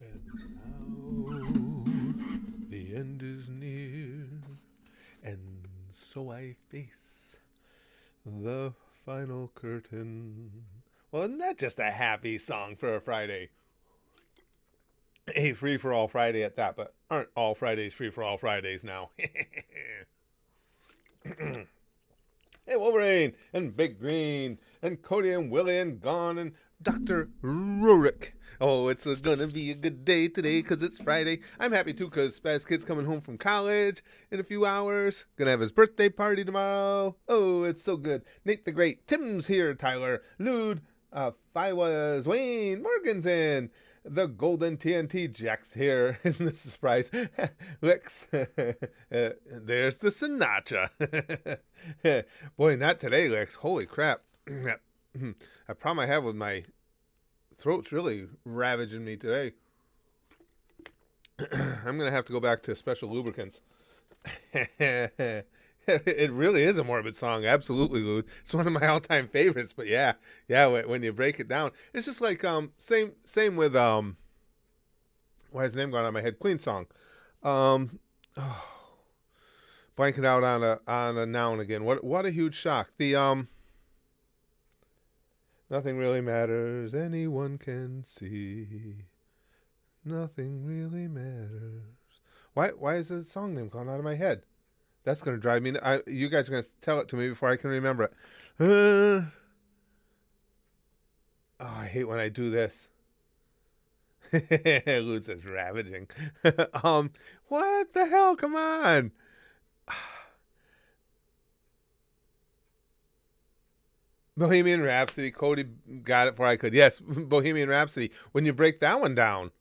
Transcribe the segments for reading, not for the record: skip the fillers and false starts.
Now the end is near, and so I face the final curtain. Well, isn't that just a happy song for a Friday? A free for all Friday at that, but aren't all Fridays free for all Fridays now? Hey, Wolverine, and Big Green, and Cody, and Willie, and Gone, and Dr. Rurik. Oh, it's gonna be a good day today because it's Friday. I'm happy too because Spaz Kid's coming home from college in a few hours. Gonna have his birthday party tomorrow. Oh, it's so good. Nate the Great, Tim's here, Tyler, Lude, Fiwas, Wayne, Morgan's in. The Golden TNT Jack's here. Isn't this a surprise? Lex, there's the Sinatra. Boy, not today, Lex. Holy crap. A problem I have with my throat's really ravaging me today. I'm going to have to go back to special lubricants. It really is a morbid song. Absolutely, Lude. It's one of my all-time favorites. But yeah, when you break it down, it's just like same with why is the name going on my head? Queen song. Oh, blanking out on a noun again. What a huge shock. The nothing really matters. Anyone can see. Nothing really matters. Why is the song name gone out of my head? That's going to drive me. You guys are going to tell it to me before I can remember it. Oh, I hate when I do this. Luz is ravaging. What the hell? Come on. Bohemian Rhapsody. Cody got it before I could. Yes, Bohemian Rhapsody. When you break that one down,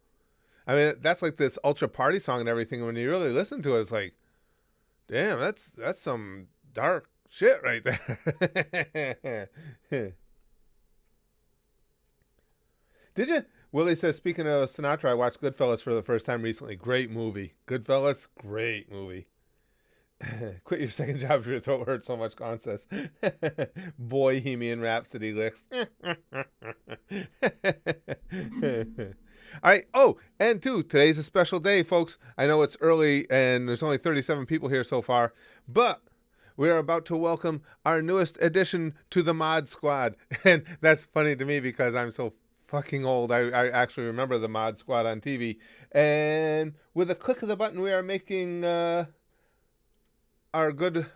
I mean, that's like this ultra party song and everything. When you really listen to it, it's like, damn, that's some dark shit right there. Did you? Willie says, speaking of Sinatra, I watched Goodfellas for the first time recently. Great movie. Goodfellas, great movie. Quit your second job if your throat hurts so much, Con says. Bohemian Rhapsody licks. All right. Oh, and two, today's a special day, folks. I know it's early and there's only 37 people here so far, but we are about to welcome our newest addition to the Mod Squad. And that's funny to me because I'm so fucking old. I actually remember the Mod Squad on TV. And with a click of the button, we are making our good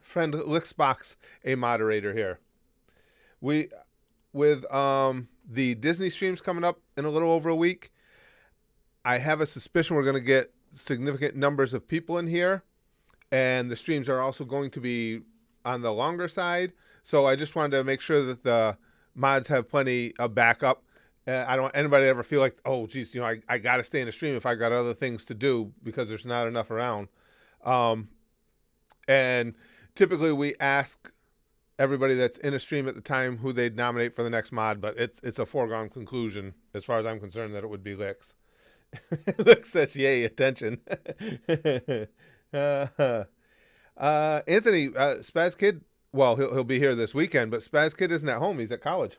friend Lixbox a moderator here. With the Disney streams coming up in a little over a week, I have a suspicion we're going to get significant numbers of people in here, and the streams are also going to be on the longer side. So I just wanted to make sure that the mods have plenty of backup. I don't want anybody to ever feel like, oh, geez, I got to stay in the stream if I got other things to do because there's not enough around. And typically we ask everybody that's in a stream at the time who they'd nominate for the next mod, but it's a foregone conclusion as far as I'm concerned that it would be Lix. Lix says, yay, attention. Anthony, Spaz Kid, well, he'll be here this weekend, but Spaz Kid isn't at home. He's at college.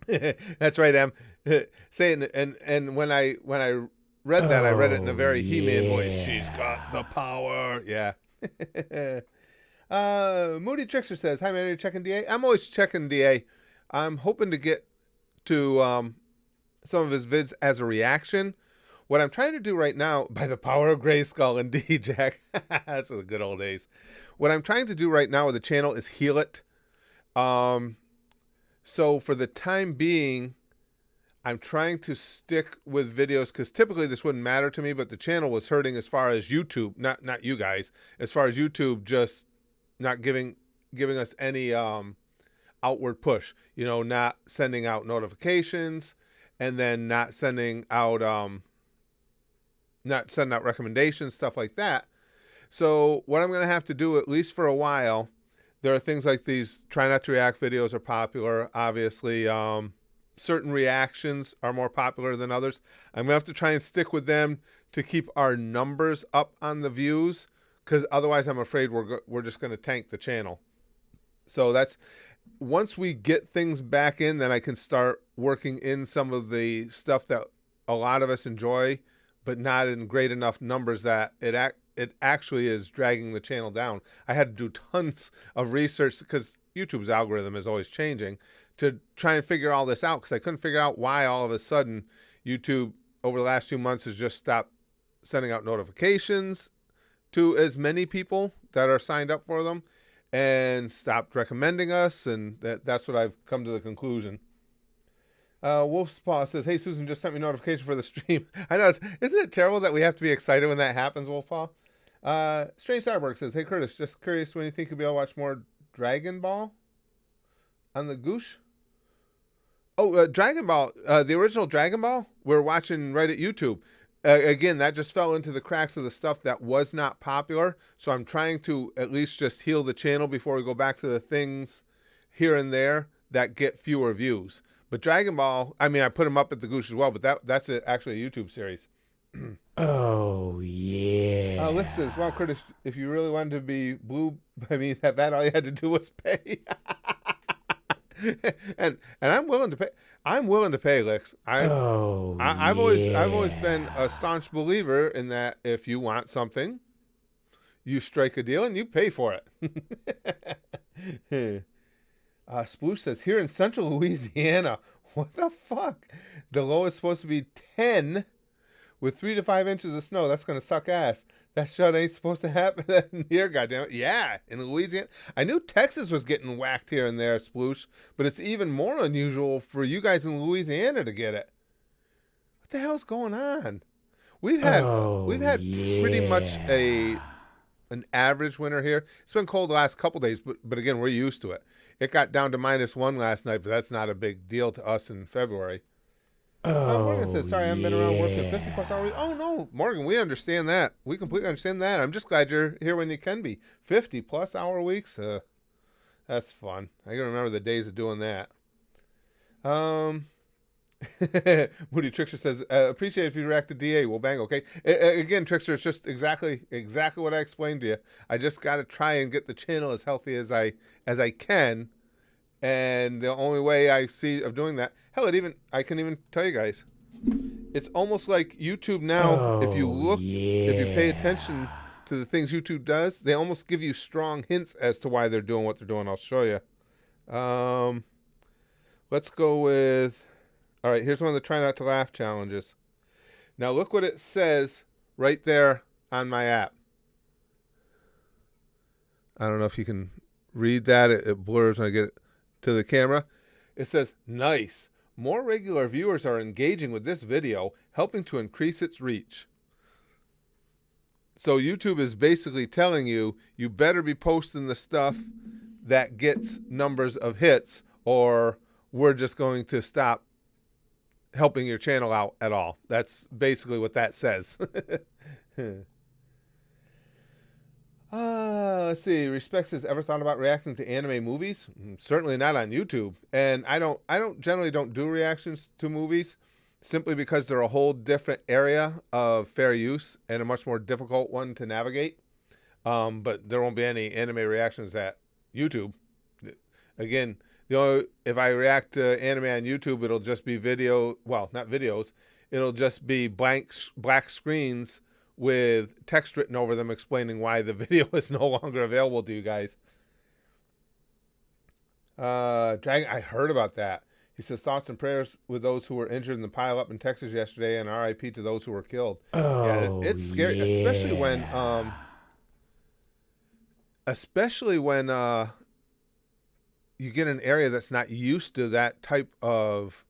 That's right, Em. Saying and when I read that, I read it in a very He-Man voice. She's got the power. Yeah. Moody Trickster says, hi, man, are you checking DA? I'm always checking DA. I'm hoping to get to some of his vids as a reaction. What I'm trying to do right now, by the power of Grayskull, indeed, Jack. That's the good old days. What I'm trying to do right now with the channel is heal it. So for the time being, I'm trying to stick with videos because typically this wouldn't matter to me, but the channel was hurting as far as YouTube, not you guys, as far as YouTube just not giving us any outward push, not sending out notifications and then not sending out recommendations, stuff like that. So what I'm going to have to do, at least for a while, there are things like these try not to react videos are popular. Obviously, certain reactions are more popular than others. I'm going to have to try and stick with them to keep our numbers up on the views, because otherwise I'm afraid we're just going to tank the channel. So that's, once we get things back in, then I can start working in some of the stuff that a lot of us enjoy, but not in great enough numbers that it actually is dragging the channel down. I had to do tons of research because YouTube's algorithm is always changing to try and figure all this out, because I couldn't figure out why all of a sudden YouTube over the last 2 months has just stopped sending out notifications to as many people that are signed up for them and stopped recommending us, and that's what I've come to the conclusion. Wolf's Paw says, hey, Susan just sent me notification for the stream. I know, isn't it terrible that we have to be excited when that happens, Wolf Paw? Strange Cyborg says, hey, Curtis, just curious when you think you'll be able to watch more Dragon Ball on the Goosh? Oh, Dragon Ball, the original Dragon Ball, we're watching right at YouTube. Again, that just fell into the cracks of the stuff that was not popular. So I'm trying to at least just heal the channel before we go back to the things here and there that get fewer views. But Dragon Ball, I mean, I put them up at the Goosh as well, but that's actually a YouTube series. Oh, yeah. Lick says, wow, Curtis, if you really wanted to be blue, I mean, that all you had to do was pay. and I'm willing to pay. I'm willing to pay, Licks. I've always been a staunch believer in that if you want something, you strike a deal and you pay for it. Sploosh says, here in central Louisiana, what the fuck? The low is supposed to be 10 with 3 to 5 inches of snow. That's going to suck ass. That shit ain't supposed to happen here, goddammit. Yeah, in Louisiana. I knew Texas was getting whacked here and there, Sploosh, but it's even more unusual for you guys in Louisiana to get it. What the hell's going on? We've had pretty much an average winter here. It's been cold the last couple days, but again, we're used to it. It got down to -1 last night, but that's not a big deal to us in February. Morgan says, sorry, I haven't been around working 50 plus hours. Oh, no, Morgan, we understand that. We completely understand that. I'm just glad you're here when you can be. 50 plus hour weeks? That's fun. I can remember the days of doing that. Moody Trickster says, appreciate it if you react to DA. We'll bang, okay? Again, Trickster, it's just exactly what I explained to you. I just got to try and get the channel as healthy as I can. And the only way I see of doing that, hell, I can even tell you guys, it's almost like YouTube now. If you pay attention to the things YouTube does, they almost give you strong hints as to why they're doing what they're doing. I'll show you. Let's go with, all right, here's one of the try not to laugh challenges. Now look what it says right there on my app. I don't know if you can read that. It blurs when I get it to the camera. It says, nice. More regular viewers are engaging with this video, helping to increase its reach. So YouTube is basically telling you, you better be posting the stuff that gets numbers of hits, or we're just going to stop helping your channel out at all. That's basically what that says. Let's see. Respect says, ever thought about reacting to anime movies? Certainly not on YouTube. And I generally don't do reactions to movies simply because they're a whole different area of fair use and a much more difficult one to navigate. But there won't be any anime reactions at YouTube. Again, if I react to anime on YouTube, it'll just be not videos. It'll just be black screens with text written over them explaining why the video is no longer available to you guys. Dragon, I heard about that. He says, thoughts and prayers with those who were injured in the pileup in Texas yesterday, and RIP to those who were killed. Yeah, it's scary, especially when you get an area that's not used to that type of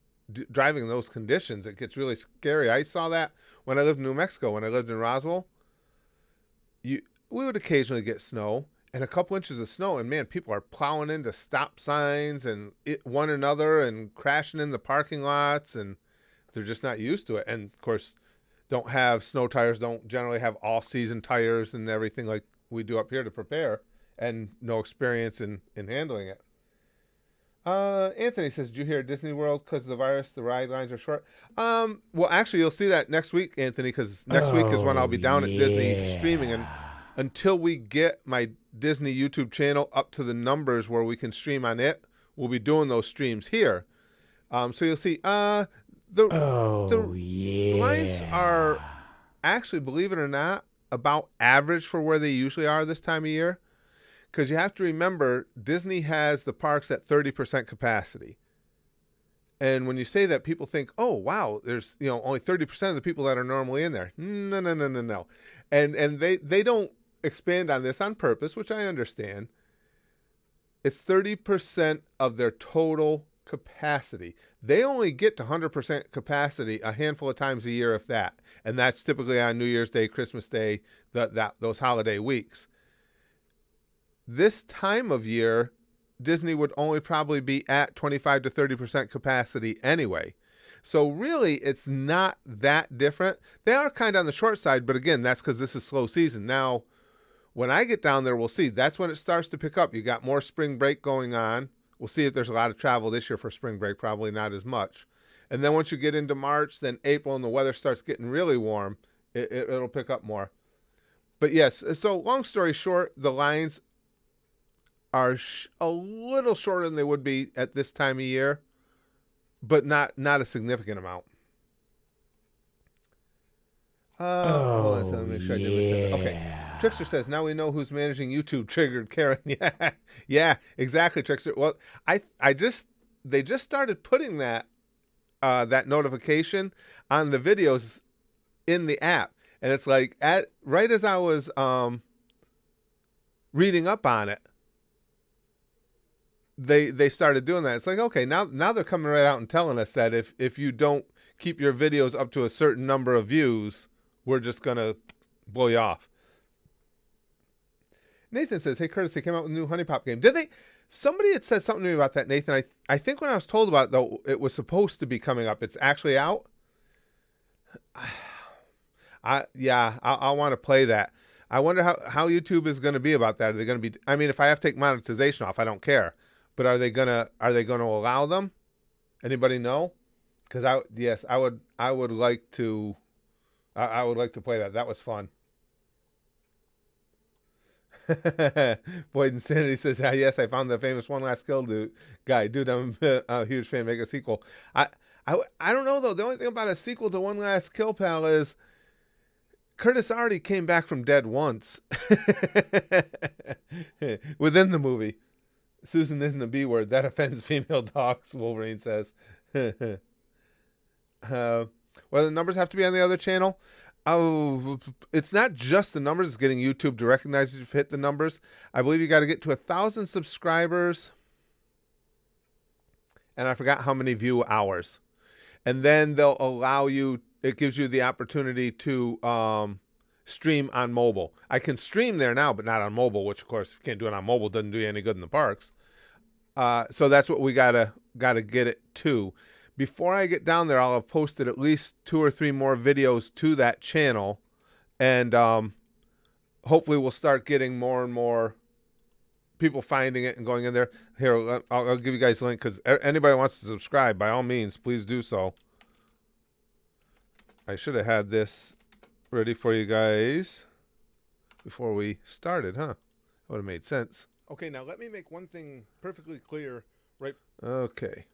driving in those conditions. It gets really scary. I saw that when I lived in New Mexico. When I lived in Roswell, we would occasionally get snow, and a couple inches of snow, and man, people are plowing into stop signs and one another and crashing in the parking lots, and they're just not used to it. And of course, don't have snow tires, don't generally have all-season tires and everything like we do up here to prepare, and no experience in handling it. Anthony says, did you hear Disney World, because of the virus, the ride lines are short? Well, actually, you'll see that next week, Anthony, because next week is when I'll be down at Disney streaming. And until we get my Disney YouTube channel up to the numbers where we can stream on it, we'll be doing those streams here. So you'll see, The Oh, lines are yeah. actually, believe it or not, about average for where they usually are this time of year. Because you have to remember, Disney has the parks at 30% capacity. And when you say that, people think, oh, wow, there's only 30% of the people that are normally in there. No, no, no, no, no. And they don't expand on this on purpose, which I understand. It's 30% of their total capacity. They only get to 100% capacity a handful of times a year, if that. And that's typically on New Year's Day, Christmas Day, those holiday weeks. This time of year, Disney would only probably be at 25 to 30% capacity anyway. So really, it's not that different. They are kind of on the short side, but again, that's because this is slow season. Now, when I get down there, we'll see. That's when it starts to pick up. You got more spring break going on. We'll see if there's a lot of travel this year for spring break, probably not as much. And then once you get into March, then April, and the weather starts getting really warm, it'll pick up more. But yes, so long story short, the lines are a little shorter than they would be at this time of year, but not a significant amount. Hold on, so let me make sure I did this. Okay. Yeah. Trickster says, now we know who's managing YouTube, triggered Karen. Yeah, yeah, exactly, Trickster. Well, they just started putting that notification on the videos in the app. And it's like right as I was reading up on it, they started doing that. It's like, okay, now they're coming right out and telling us that if you don't keep your videos up to a certain number of views, we're just gonna blow you off. Nathan says, hey Curtis, they came out with a new Honey Pop game. Did they? Somebody had said something to me about that, Nathan. I think when I was told about it, though, it was supposed to be coming up. It's actually out. I want to play that. I wonder how YouTube is going to be about that. Are they going to be? I mean, if I have to take monetization off, I don't care. But are they gonna allow them? Anybody know? Because I would like to play that. That was fun. Boyd Insanity says, yes, I found the famous One Last Kill guy. Dude, I'm a huge fan. Make a sequel. I don't know though. The only thing about a sequel to One Last Kill, pal, is Curtis already came back from dead once within the movie. Susan isn't a B word. That offends female dogs, Wolverine says. Well, the numbers have to be on the other channel. Oh, it's not just the numbers. It's getting YouTube to recognize you've hit the numbers. I believe you got to get to 1,000 subscribers. And I forgot how many view hours. And then they'll allow you, it gives you the opportunity to stream on mobile. I can stream there now, but not on mobile, which of course, if you can't do it on mobile, doesn't do you any good in the parks. So that's what we gotta get it to. Before I get down there, I'll have posted at least 2 or 3 more videos to that channel, and hopefully we'll start getting more and more people finding it and going in there. Here, I'll give you guys a link, because anybody who wants to subscribe, by all means, please do so. I should have had this ready for you guys before we started, huh? That would have made sense. Okay, now let me make one thing perfectly clear. Right. Okay.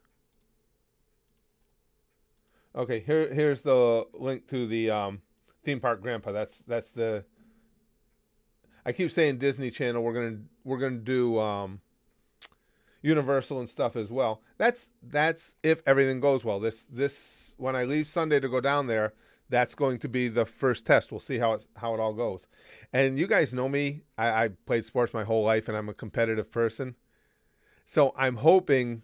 Okay, here's the link to the theme park grandpa. That's the. I keep saying Disney Channel. We're gonna do Universal and stuff as well. That's if everything goes well. This when I leave Sunday to go down there, that's going to be the first test. We'll see how it all goes. And you guys know me. I played sports my whole life, and I'm a competitive person. So I'm hoping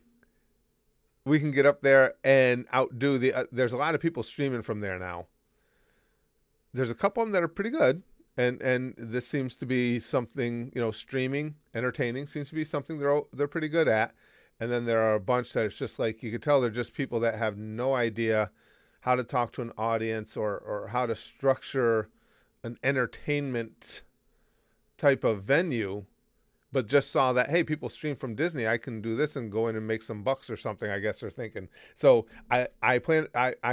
we can get up there and outdo the. There's a lot of people streaming from there now. There's a couple of them that are pretty good, and this seems to be something, streaming, entertaining seems to be something they're pretty good at. And then there are a bunch that it's just like you could tell they're just people that have no idea how to talk to an audience or how to structure an entertainment type of venue, but just saw that, hey, people stream from Disney, I can do this and go in and make some bucks or something, I guess they're thinking. So I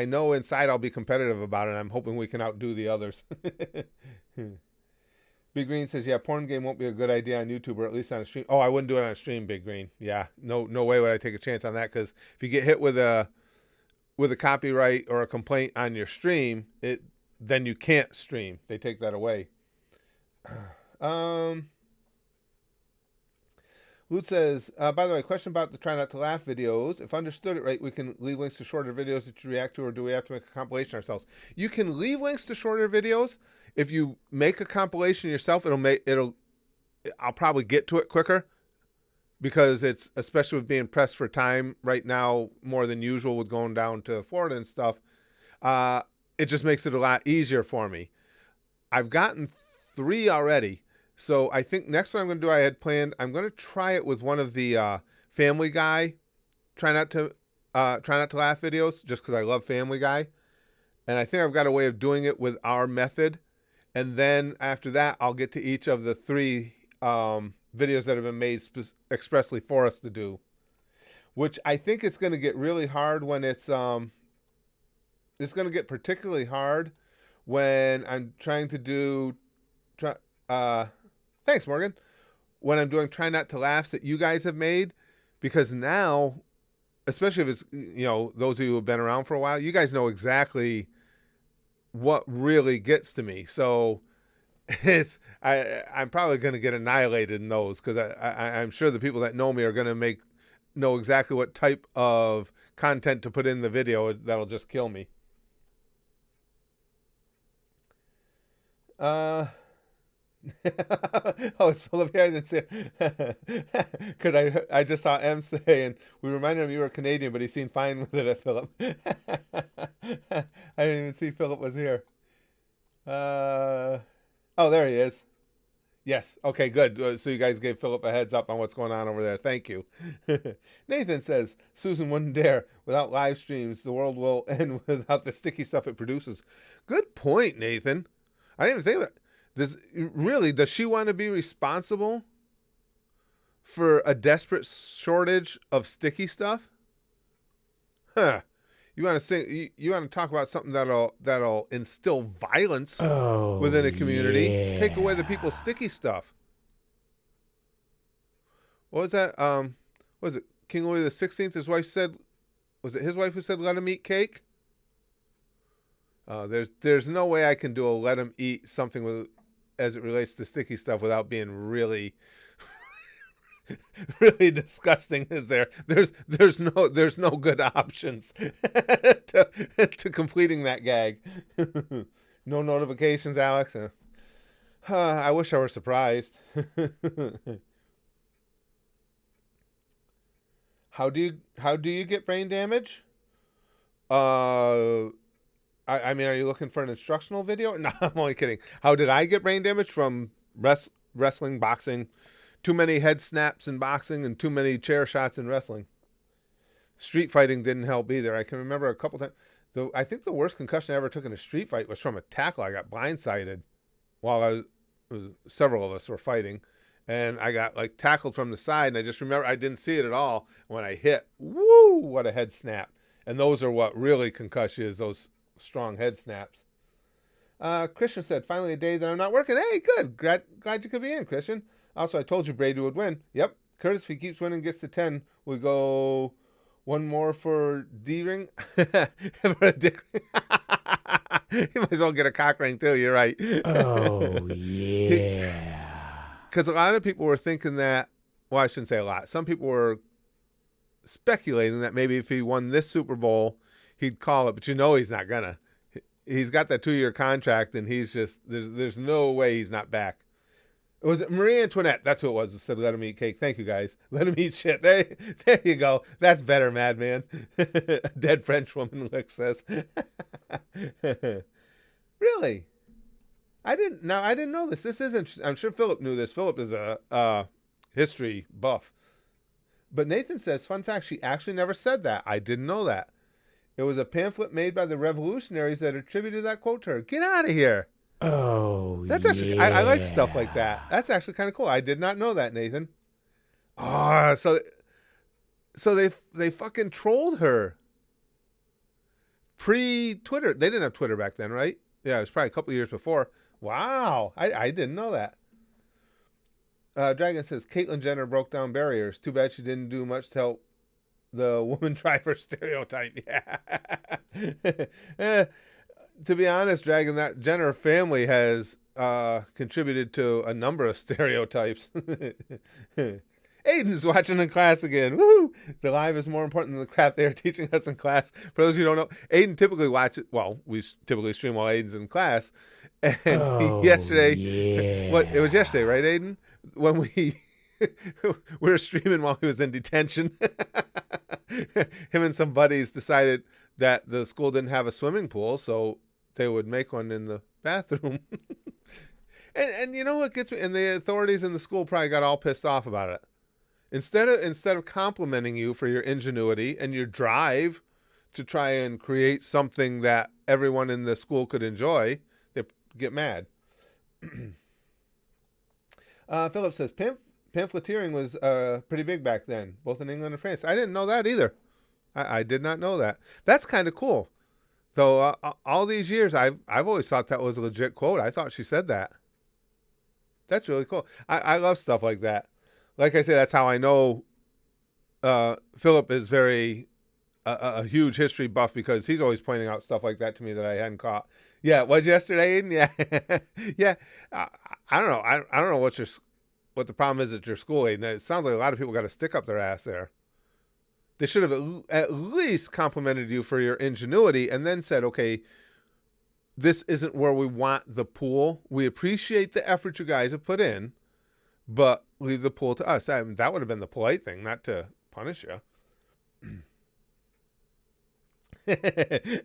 know inside I'll be competitive about it, and I'm hoping we can outdo the others. Big Green says, yeah, porn game won't be a good idea on YouTube, or at least on a stream. Oh, I wouldn't do it on a stream, Big Green. Yeah, no way would I take a chance on that, because if you get hit with a with a copyright or a complaint on your stream, then you can't stream. They take that away. Woot says, by the way, question about the try not to laugh videos. If I understood it right, we can leave links to shorter videos that you react to, or do we have to make a compilation ourselves? You can leave links to shorter videos. If you make a compilation yourself, I'll probably get to it quicker, because it's, especially with being pressed for time right now more than usual with going down to Florida and stuff, it just makes it a lot easier for me. I've gotten 3 already. So I think next one I'm going to do, I had planned, I'm going to try it with one of the Family Guy try not to laugh videos, just because I love Family Guy. And I think I've got a way of doing it with our method. And then after that, I'll get to each of the 3 videos that have been made expressly for us to do. Which I think it's going to get really hard when it's going to get particularly hard when I'm trying to do... Thanks, Morgan. When I'm doing try not to laughs that you guys have made, because now, especially if it's, those of you who have been around for a while, you guys know exactly what really gets to me. So I'm probably going to get annihilated in those, because I'm sure the people that know me are going to know exactly what type of content to put in the video that'll just kill me. Oh, it's Philip here. I didn't see it. Because I just saw M say, and we reminded him you were Canadian, but he seemed fine with it at Philip. I didn't even see Philip was here. Oh, there he is. Yes. Okay, good. So you guys gave Philip a heads up on what's going on over there. Thank you. Nathan says, Susan wouldn't dare. Without live streams, the world will end without the sticky stuff it produces. Good point, Nathan. I didn't even think of it. Does she want to be responsible for a desperate shortage of sticky stuff? Huh. You want to talk about something that'll instill violence within a community. Yeah. Take away the people's sticky stuff. What was that? What was it King Louis the 16th? His wife said, was it his wife who said let him eat cake? There's no way I can do a let him eat something as it relates to sticky stuff without being really really disgusting, is there? There's no good options to completing that gag. No notifications, Alex. I wish I were surprised. How do you get brain damage? I mean, are you looking for an instructional video? No, I'm only kidding. How did I get brain damage? From wrestling, boxing, too many head snaps in boxing, and too many chair shots in wrestling. Street fighting didn't help either. I can remember a couple times. I think the worst concussion I ever took in a street fight was from a tackle. I got blindsided while several of us were fighting, and I got tackled from the side, and I just remember I didn't see it at all. When I hit, woo, what a head snap. And those are what really concuss you, is those strong head snaps. Christian said, finally a day that I'm not working. Hey, good. Glad you could be in, Christian. Also, I told you Brady would win. Yep. Curtis, if he keeps winning, gets to 10. We go one more for D-ring. For a dick ring. You might as well get a cock ring, too. You're right. Oh, yeah. Because a lot of people were thinking that, well, I shouldn't say a lot. Some people were speculating that maybe if he won this Super Bowl, he'd call it, but he's not gonna. He's got that 2-year contract, and he's just there's no way he's not back. Was it Marie Antoinette? That's who it was who said let him eat cake. Thank you, guys. Let him eat shit. There you go. That's better, madman. A dead French woman, Lick says. Really? I didn't know this. This isn't. I'm sure Philip knew this. Philip is a history buff. But Nathan says, fun fact, she actually never said that. I didn't know that. It was a pamphlet made by the revolutionaries that attributed that quote to her. Get out of here. Oh, That's actually, I like stuff like that. That's actually kind of cool. I did not know that, Nathan. Oh, so they fucking trolled her. Pre-Twitter. They didn't have Twitter back then, right? Yeah, it was probably a couple of years before. Wow. I didn't know that. Dragon says, Caitlyn Jenner broke down barriers. Too bad she didn't do much to help the woman driver stereotype. Yeah. Eh, to be honest, Dragon, that Jenner family has contributed to a number of stereotypes. Aiden's watching in class again. Woo! The live is more important than the crap they are teaching us in class. For those who don't know, Aiden typically watches. Well, we typically stream while Aiden's in class. And Oh, yesterday, what it was yesterday, yeah. right, Aiden? When we we were streaming while he was in detention. Him and some buddies decided that the school didn't have a swimming pool, so they would make one in the bathroom. And you know what gets me? And the authorities in the school probably got all pissed off about it. Instead of complimenting you for your ingenuity and your drive to try and create something that everyone in the school could enjoy, they get mad. Philip says pamphleteering was pretty big back then, both in England and France. I didn't know that either. I did not know that. That's kind of cool. Though all these years, I've always thought that was a legit quote. I thought she said that. That's really cool. I love stuff like that. Like I say, that's how I know Philip is very a huge history buff, because he's always pointing out stuff like that to me that I hadn't caught. Yeah, it was yesterday, Aiden? Yeah. Yeah. I don't know. I don't know what the problem is at your school, Aiden. It sounds like a lot of people got to stick up their ass there. They should have at least complimented you for your ingenuity and then said, okay, this isn't where we want the pool. We appreciate the effort you guys have put in, but leave the pool to us. That would have been the polite thing, not to punish you.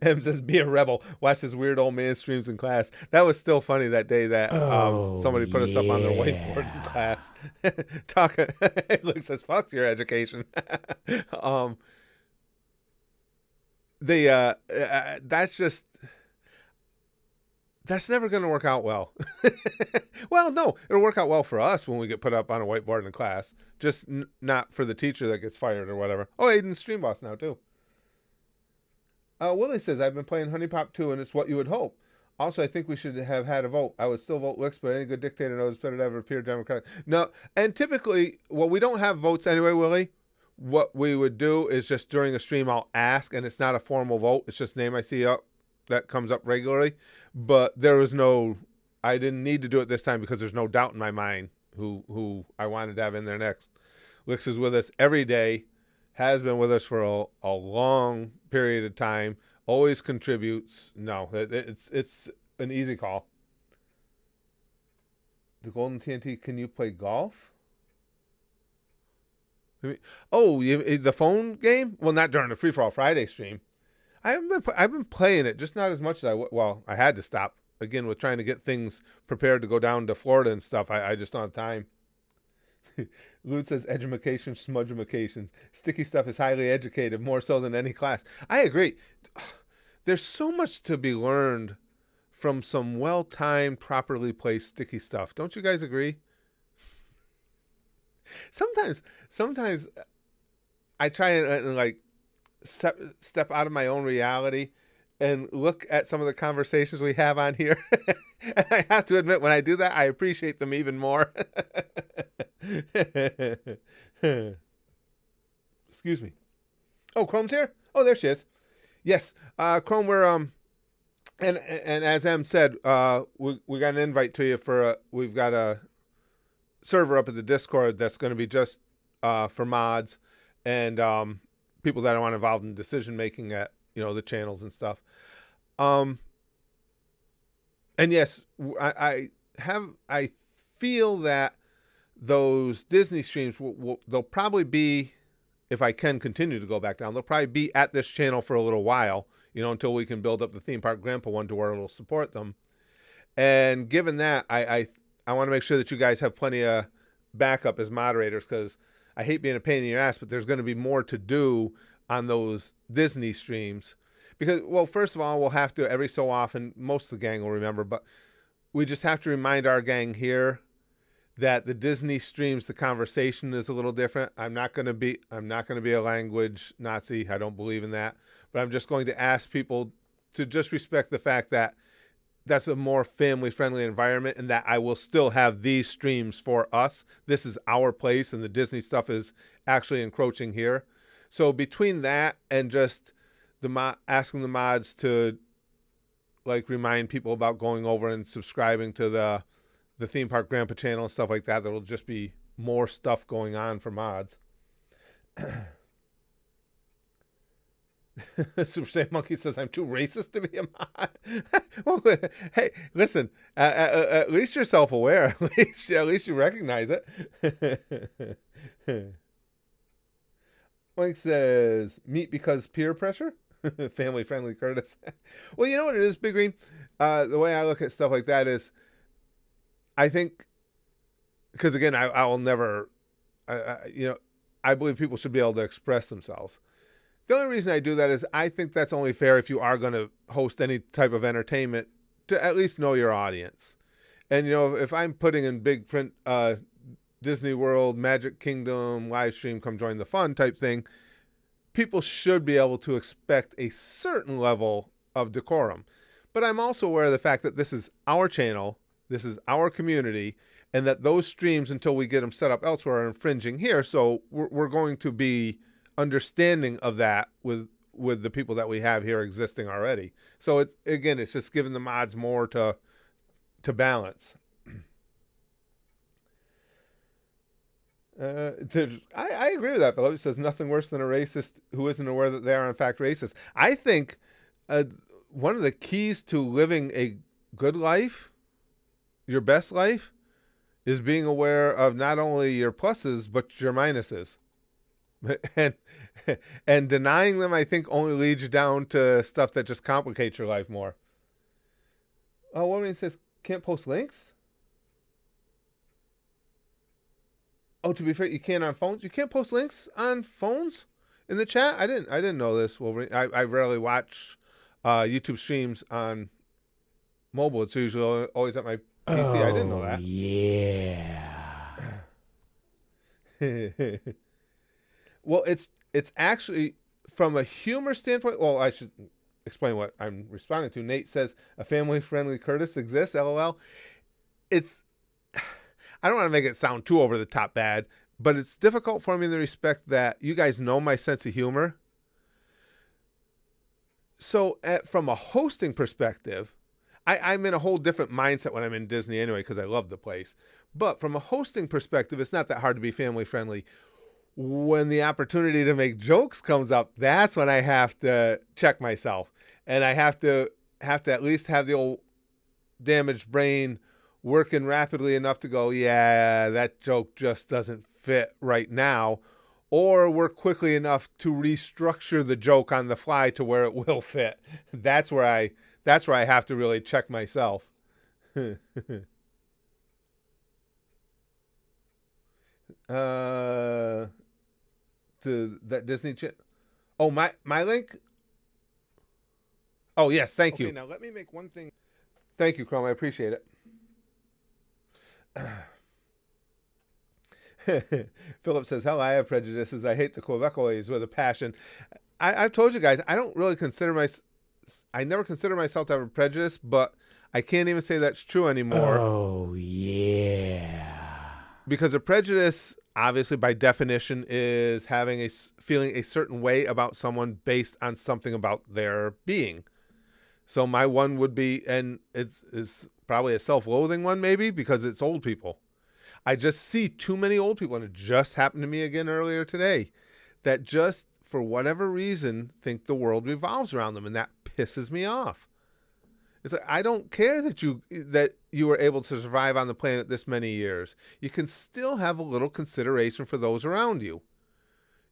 M says, be a rebel. Watch this weird old man streams in class. That was still funny that day that Oh, somebody put us up on their whiteboard in yeah. class. Luke says, fuck your education. That's never going to work out well. Well, no, it'll work out well for us when we get put up on a whiteboard in class, just not for the teacher that gets fired or whatever. Oh, Aiden's stream boss now too. Willie says, I've been playing Honey Pop 2, and it's what you would hope. Also, I think we should have had a vote. I would still vote Wicks, but any good dictator knows better to ever appear Democratic. No, and typically, well, we don't have votes anyway, Willie. What we would do is just during the stream, I'll ask, and it's not a formal vote. It's just name I see up that comes up regularly. But I didn't need to do it this time because there's no doubt in my mind who I wanted to have in there next. Wicks is with us every day. Has been with us for a long period of time, always contributes. No, it's an easy call. The Golden TNT, can you play golf? The phone game? Well, not during the Free For All Friday stream. I've been playing it, just not as much as I had to stop, again, with trying to get things prepared to go down to Florida and stuff. I just don't have time. Lute says edumacation, smudgemacation. Sticky stuff is highly educated, more so than any class. I agree. There's so much to be learned from some well-timed, properly placed sticky stuff. Don't you guys agree? Sometimes I try and like step out of my own reality and look at some of the conversations we have on here. And I have to admit, when I do that, I appreciate them even more. Excuse me. Oh, Chrome's here? Oh, there she is. Yes, Chrome, we're and as Em said, we got an invite to you for we've got a server up at the Discord that's going to be just for mods and people that want involved in decision making at the channels and stuff. And yes, I feel that those Disney streams they'll probably be, if I can continue to go back down, they'll probably be at this channel for a little while, until we can build up the Theme Park Grandpa one to where it'll support them. And given that, I want to make sure that you guys have plenty of backup as moderators, because I hate being a pain in your ass, but there's going to be more to do on those Disney streams. Because, well, first of all, we'll have to, every so often, most of the gang will remember, but we just have to remind our gang here that the Disney streams, the conversation is a little different. I'm not going to be a language Nazi. I don't believe in that. But I'm just going to ask people to just respect the fact that that's a more family-friendly environment, and that I will still have these streams for us. This is our place, and the Disney stuff is actually encroaching here. So between that and just asking the mods to like remind people about going over and subscribing to the theme park grandpa channel and stuff like that, there'll just be more stuff going on for mods. Super Saiyan Monkey says I'm too racist to be a mod. Well, hey, listen. At least you're self-aware. At least you recognize it. Mike says meat because peer pressure. Family friendly Curtis. Well, you know what it is, Big Green. The way I look at stuff like that is, I think, because again, I will never, I believe people should be able to express themselves. The only reason I do that is I think that's only fair if you are going to host any type of entertainment to at least know your audience. And, if I'm putting in big print Disney World, Magic Kingdom, live stream, come join the fun type thing, people should be able to expect a certain level of decorum. But I'm also aware of the fact that this is our channel, this is our community, and that those streams, until we get them set up elsewhere, are infringing here. So we're going to be understanding of that with the people that we have here existing already. So it's just giving the mods more to balance. I agree with that, Philip. It says nothing worse than a racist who isn't aware that they are in fact racist. I think one of the keys to living a good life, your best life, is being aware of not only your pluses but your minuses. And denying them, I think, only leads you down to stuff that just complicates your life more. Oh, Wolverine says can't post links. Oh, to be fair, you can on phones. You can't post links on phones in the chat. I didn't know this, Wolverine. I rarely watch YouTube streams on mobile. It's usually always at my PC. I didn't know that. Yeah. Well, it's actually from a humor standpoint. Well, I should explain what I'm responding to. Nate says a family-friendly Curtis exists. LOL. I don't want to make it sound too over the top bad, but it's difficult for me in the respect that you guys know my sense of humor. So from a hosting perspective, I'm in a whole different mindset when I'm in Disney anyway, because I love the place. But from a hosting perspective, it's not that hard to be family friendly. When the opportunity to make jokes comes up, that's when I have to check myself. And I have to at least have the old damaged brain working rapidly enough to go, yeah, that joke just doesn't fit right now. Or work quickly enough to restructure the joke on the fly to where it will fit. That's where I have to really check myself. To that Disney oh, my link. Oh yes, thank you. Now let me make one thing. Thank you, Chrome. I appreciate it. Philip says, hell, I have prejudices. I hate the Quebecois with a passion. I've told you guys, I never consider myself to have a prejudice, but I can't even say that's true anymore. Oh, yeah. Because a prejudice, obviously, by definition, is feeling a certain way about someone based on something about their being. So my one would be, and it's probably a self-loathing one maybe, because it's old people. I just see too many old people, and it just happened to me again earlier today, that just, for whatever reason, think the world revolves around them, and that pisses me off. It's like, I don't care that you were able to survive on the planet this many years. You can still have a little consideration for those around you.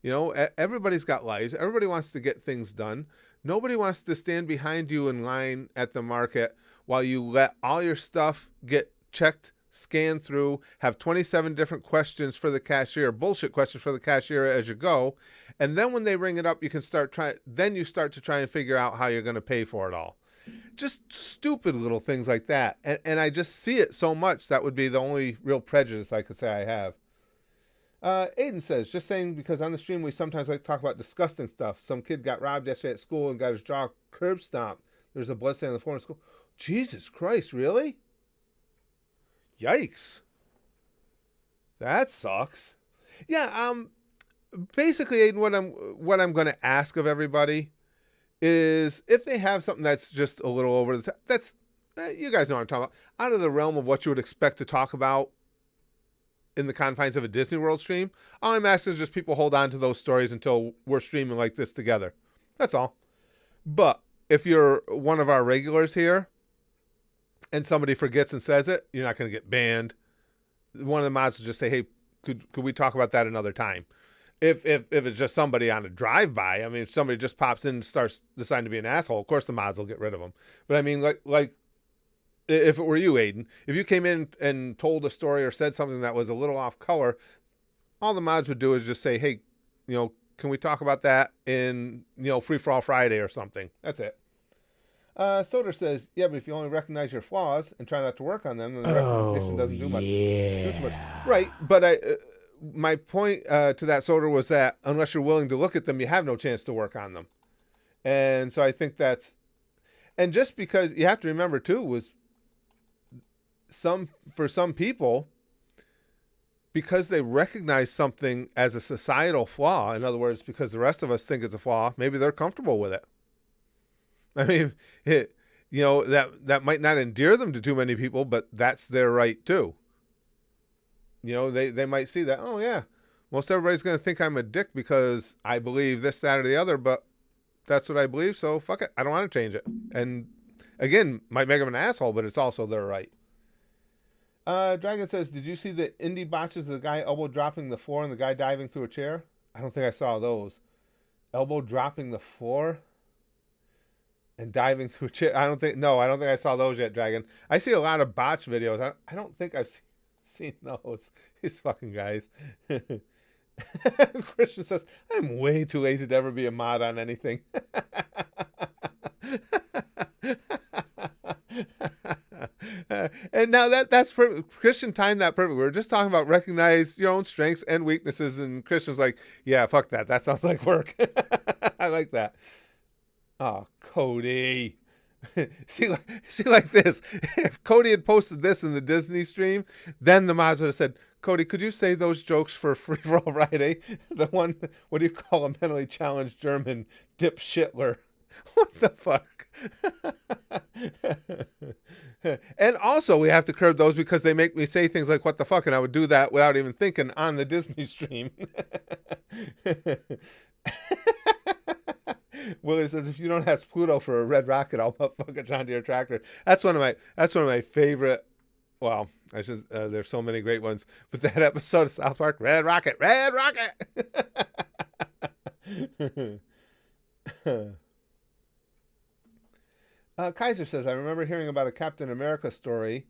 Everybody's got lives. Everybody wants to get things done. Nobody wants to stand behind you in line at the market while you let all your stuff get checked, scanned through, have 27 different questions for the cashier, bullshit questions for the cashier as you go. And then when they ring it up, you start to try and figure out how you're going to pay for it all. Just stupid little things like that. And I just see it so much. That would be the only real prejudice I could say I have. Aiden says, just saying, because on the stream we sometimes like to talk about disgusting stuff. Some kid got robbed yesterday at school and got his jaw curb stomped. There's a blood stain on the floor in school. Jesus Christ, really? Yikes. That sucks. Yeah, basically, Aiden, what I'm going to ask of everybody is if they have something that's just a little over the top, that's you guys know what I'm talking about, out of the realm of what you would expect to talk about in the confines of a Disney World stream. All I'm asking is just people hold on to those stories until we're streaming like this together. That's all. But if you're one of our regulars here and somebody forgets and says it, you're not going to get banned. One of the mods will just say, "Hey, could we talk about that another time?" If it's just somebody on a drive-by, I mean, if somebody just pops in and starts deciding to be an asshole, of course the mods will get rid of them. But I mean, like if it were you, Aiden, if you came in and told a story or said something that was a little off color, all the mods would do is just say, "Hey, can we talk about that in, Free For All Friday or something?" That's it. Soder says, "Yeah, but if you only recognize your flaws and try not to work on them, then the recognition doesn't do much. Do too much." Right, but my point to that, Soder, was that unless you're willing to look at them, you have no chance to work on them. And so I think and just because you have to remember too, was for some people, because they recognize something as a societal flaw, in other words, because the rest of us think it's a flaw, maybe they're comfortable with it. I mean, that might not endear them to too many people, but that's their right too. They might see that, oh yeah, most everybody's going to think I'm a dick because I believe this, that, or the other, but that's what I believe, so fuck it, I don't want to change it. And again, might make them an asshole, but it's also their right. Dragon says, "Did you see the indie botches of the guy elbow dropping the floor and the guy diving through a chair?" I don't think I saw those. Elbow dropping the floor and diving through a chair. I don't think I saw those yet, Dragon. I see a lot of botch videos. I don't think I've seen those. These fucking guys. Christian says, "I'm way too lazy to ever be a mod on anything." And now that's perfect. Christian timed that perfect. We were just talking about recognize your own strengths and weaknesses, and Christian's like, "Yeah, fuck that. That sounds like work." I like that. Oh, Cody. see like this. If Cody had posted this in the Disney stream, then the mods would have said, "Cody, could you say those jokes for Free For All Friday?" The one, what do you call a mentally challenged German dip shitler? What the fuck? And also, we have to curb those because they make me say things like "what the fuck," and I would do that without even thinking on the Disney stream. Willie says, "If you don't ask Pluto for a red rocket, I'll fuck a John Deere tractor." That's one of my favorite. Well, there's so many great ones, but that episode of South Park, Red Rocket, Red Rocket. Kaiser says, "I remember hearing about a Captain America story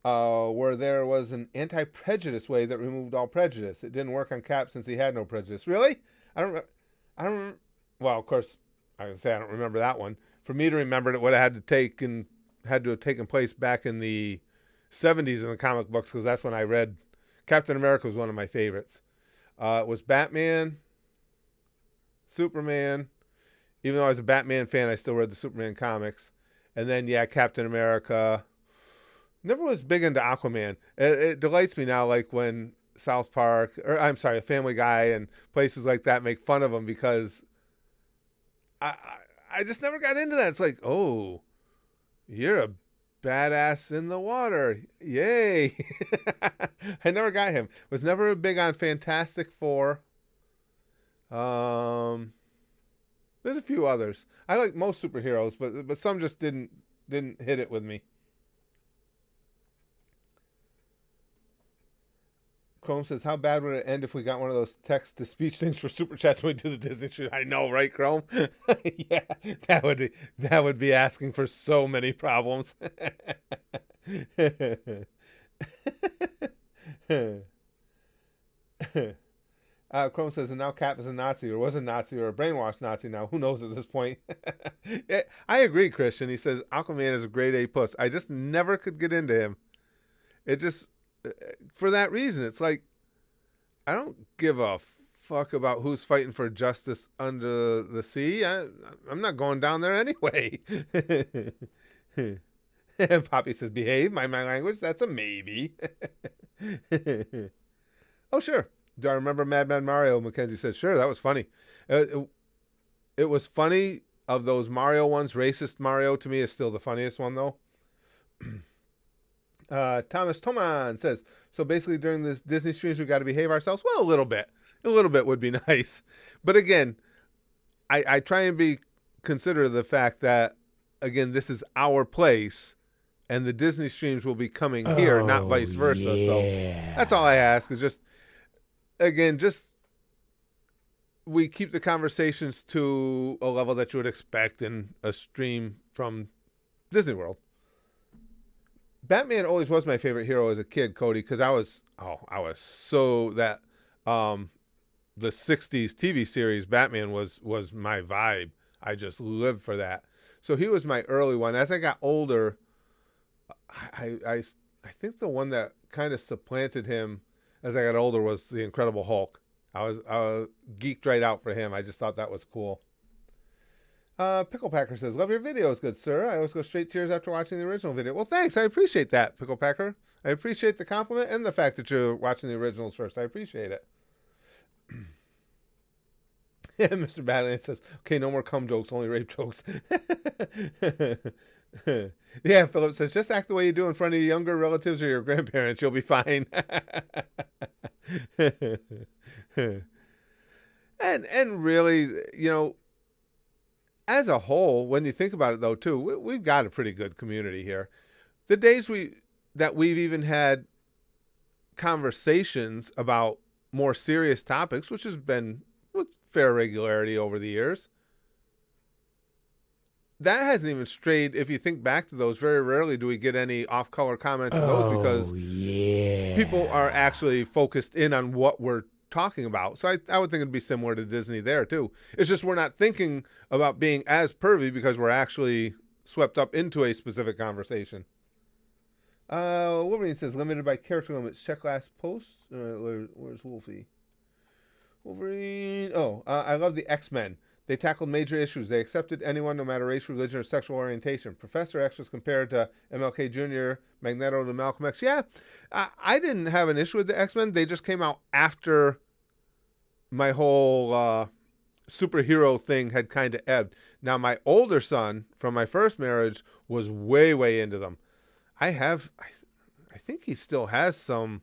where there was an anti-prejudice way that removed all prejudice. It didn't work on Cap since he had no prejudice." Really? I don't. Well, of course, I would say I don't remember that one. For me to remember it, would have had to have taken place back in the 70s in the comic books, because that's when I read. Captain America was one of my favorites. It was Batman, Superman. Even though I was a Batman fan, I still read the Superman comics. And then, yeah, Captain America. Never was big into Aquaman. It delights me now, like when South Park, or I'm sorry, Family Guy and places like that make fun of him, because I just never got into that. It's like, oh, you're a badass in the water. Yay. I never got him. Was never big on Fantastic Four. There's a few others. I like most superheroes, but some just didn't hit it with me. Chrome says, "How bad would it end if we got one of those text-to-speech things for Super Chats when we do the Disney stream?" I know, right, Chrome? Yeah, that would be asking for so many problems. Chrome says, "And now Cap is a Nazi, or was a Nazi, or a brainwashed Nazi now. Who knows at this point?" I agree, Christian. He says, "Aquaman is a grade A puss. I just never could get into him. It just, for that reason, it's like, I don't give a fuck about who's fighting for justice under the sea. I'm not going down there anyway." And Poppy says, "Behave, mind my language. That's a maybe." Oh, sure. Do I remember Mad Man Mario? Mackenzie says, sure, that was funny. It was funny. Of those Mario ones, Racist Mario to me is still the funniest one, though. Thomas Toman says, so basically during this Disney streams, we got to behave ourselves? Well, a little bit. A little bit would be nice. But again, I try and be considerate of the fact that, again, this is our place, and the Disney streams will be coming here, not vice versa. Yeah. So that's all I ask is just, again, just we keep the conversations to a level that you would expect in a stream from Disney World. Batman always was my favorite hero as a kid, Cody, because I was so that the 60s TV series Batman was my vibe. I just lived for that. So he was my early one. As I got older, I think the one that kind of supplanted him as I got older was the Incredible Hulk. I was geeked right out for him. I just thought that was cool. Picklepacker says, love your videos, good sir. I always go straight to tears after watching the original video. Well, thanks. I appreciate that, Picklepacker. I appreciate the compliment and the fact that you're watching the originals first. I appreciate it. Mr. Badland says, okay, no more cum jokes, only rape jokes. Yeah, Philip says, just act the way you do in front of your younger relatives or your grandparents. You'll be fine. And really, you know, as a whole, when you think about it, though, too, we've got a pretty good community here. The days that we've even had conversations about more serious topics, which has been with fair regularity over the years, that hasn't even strayed. If you think back to those, very rarely do we get any off-color comments on those because people are actually focused in on what we're talking about. So I would think it'd be similar to Disney there too. It's just we're not thinking about being as pervy because we're actually swept up into a specific conversation. Wolverine says limited by character limits. Check last post. Where's Wolfie? Wolverine. Oh, I love the X-Men. They tackled major issues. They accepted anyone, no matter race, religion, or sexual orientation. Professor X was compared to MLK Jr., Magneto to Malcolm X. Yeah, I didn't have an issue with the X-Men. They just came out after my whole superhero thing had kind of ebbed. Now, my older son from my first marriage was way, way into them. I think he still has some.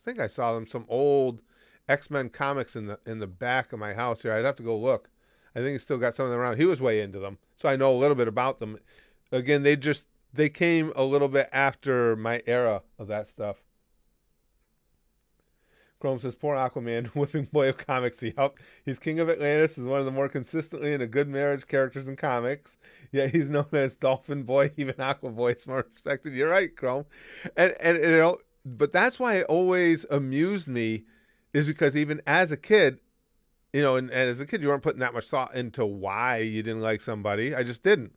I think I saw them some old X-Men comics in the back of my house here. I'd have to go look. I think he's still got some of them around. He was way into them, so I know a little bit about them. Again, they came a little bit after my era of that stuff. Chrome says, poor Aquaman, whipping boy of comics. Yup. He's king of Atlantis, is one of the more consistently in a good marriage characters in comics. Yet he's known as Dolphin Boy, even Aqua Boy is more respected. You're right, Chrome. And but that's why it always amused me, is because even as a kid, you know, and as a kid, you weren't putting that much thought into why you didn't like somebody. I just didn't.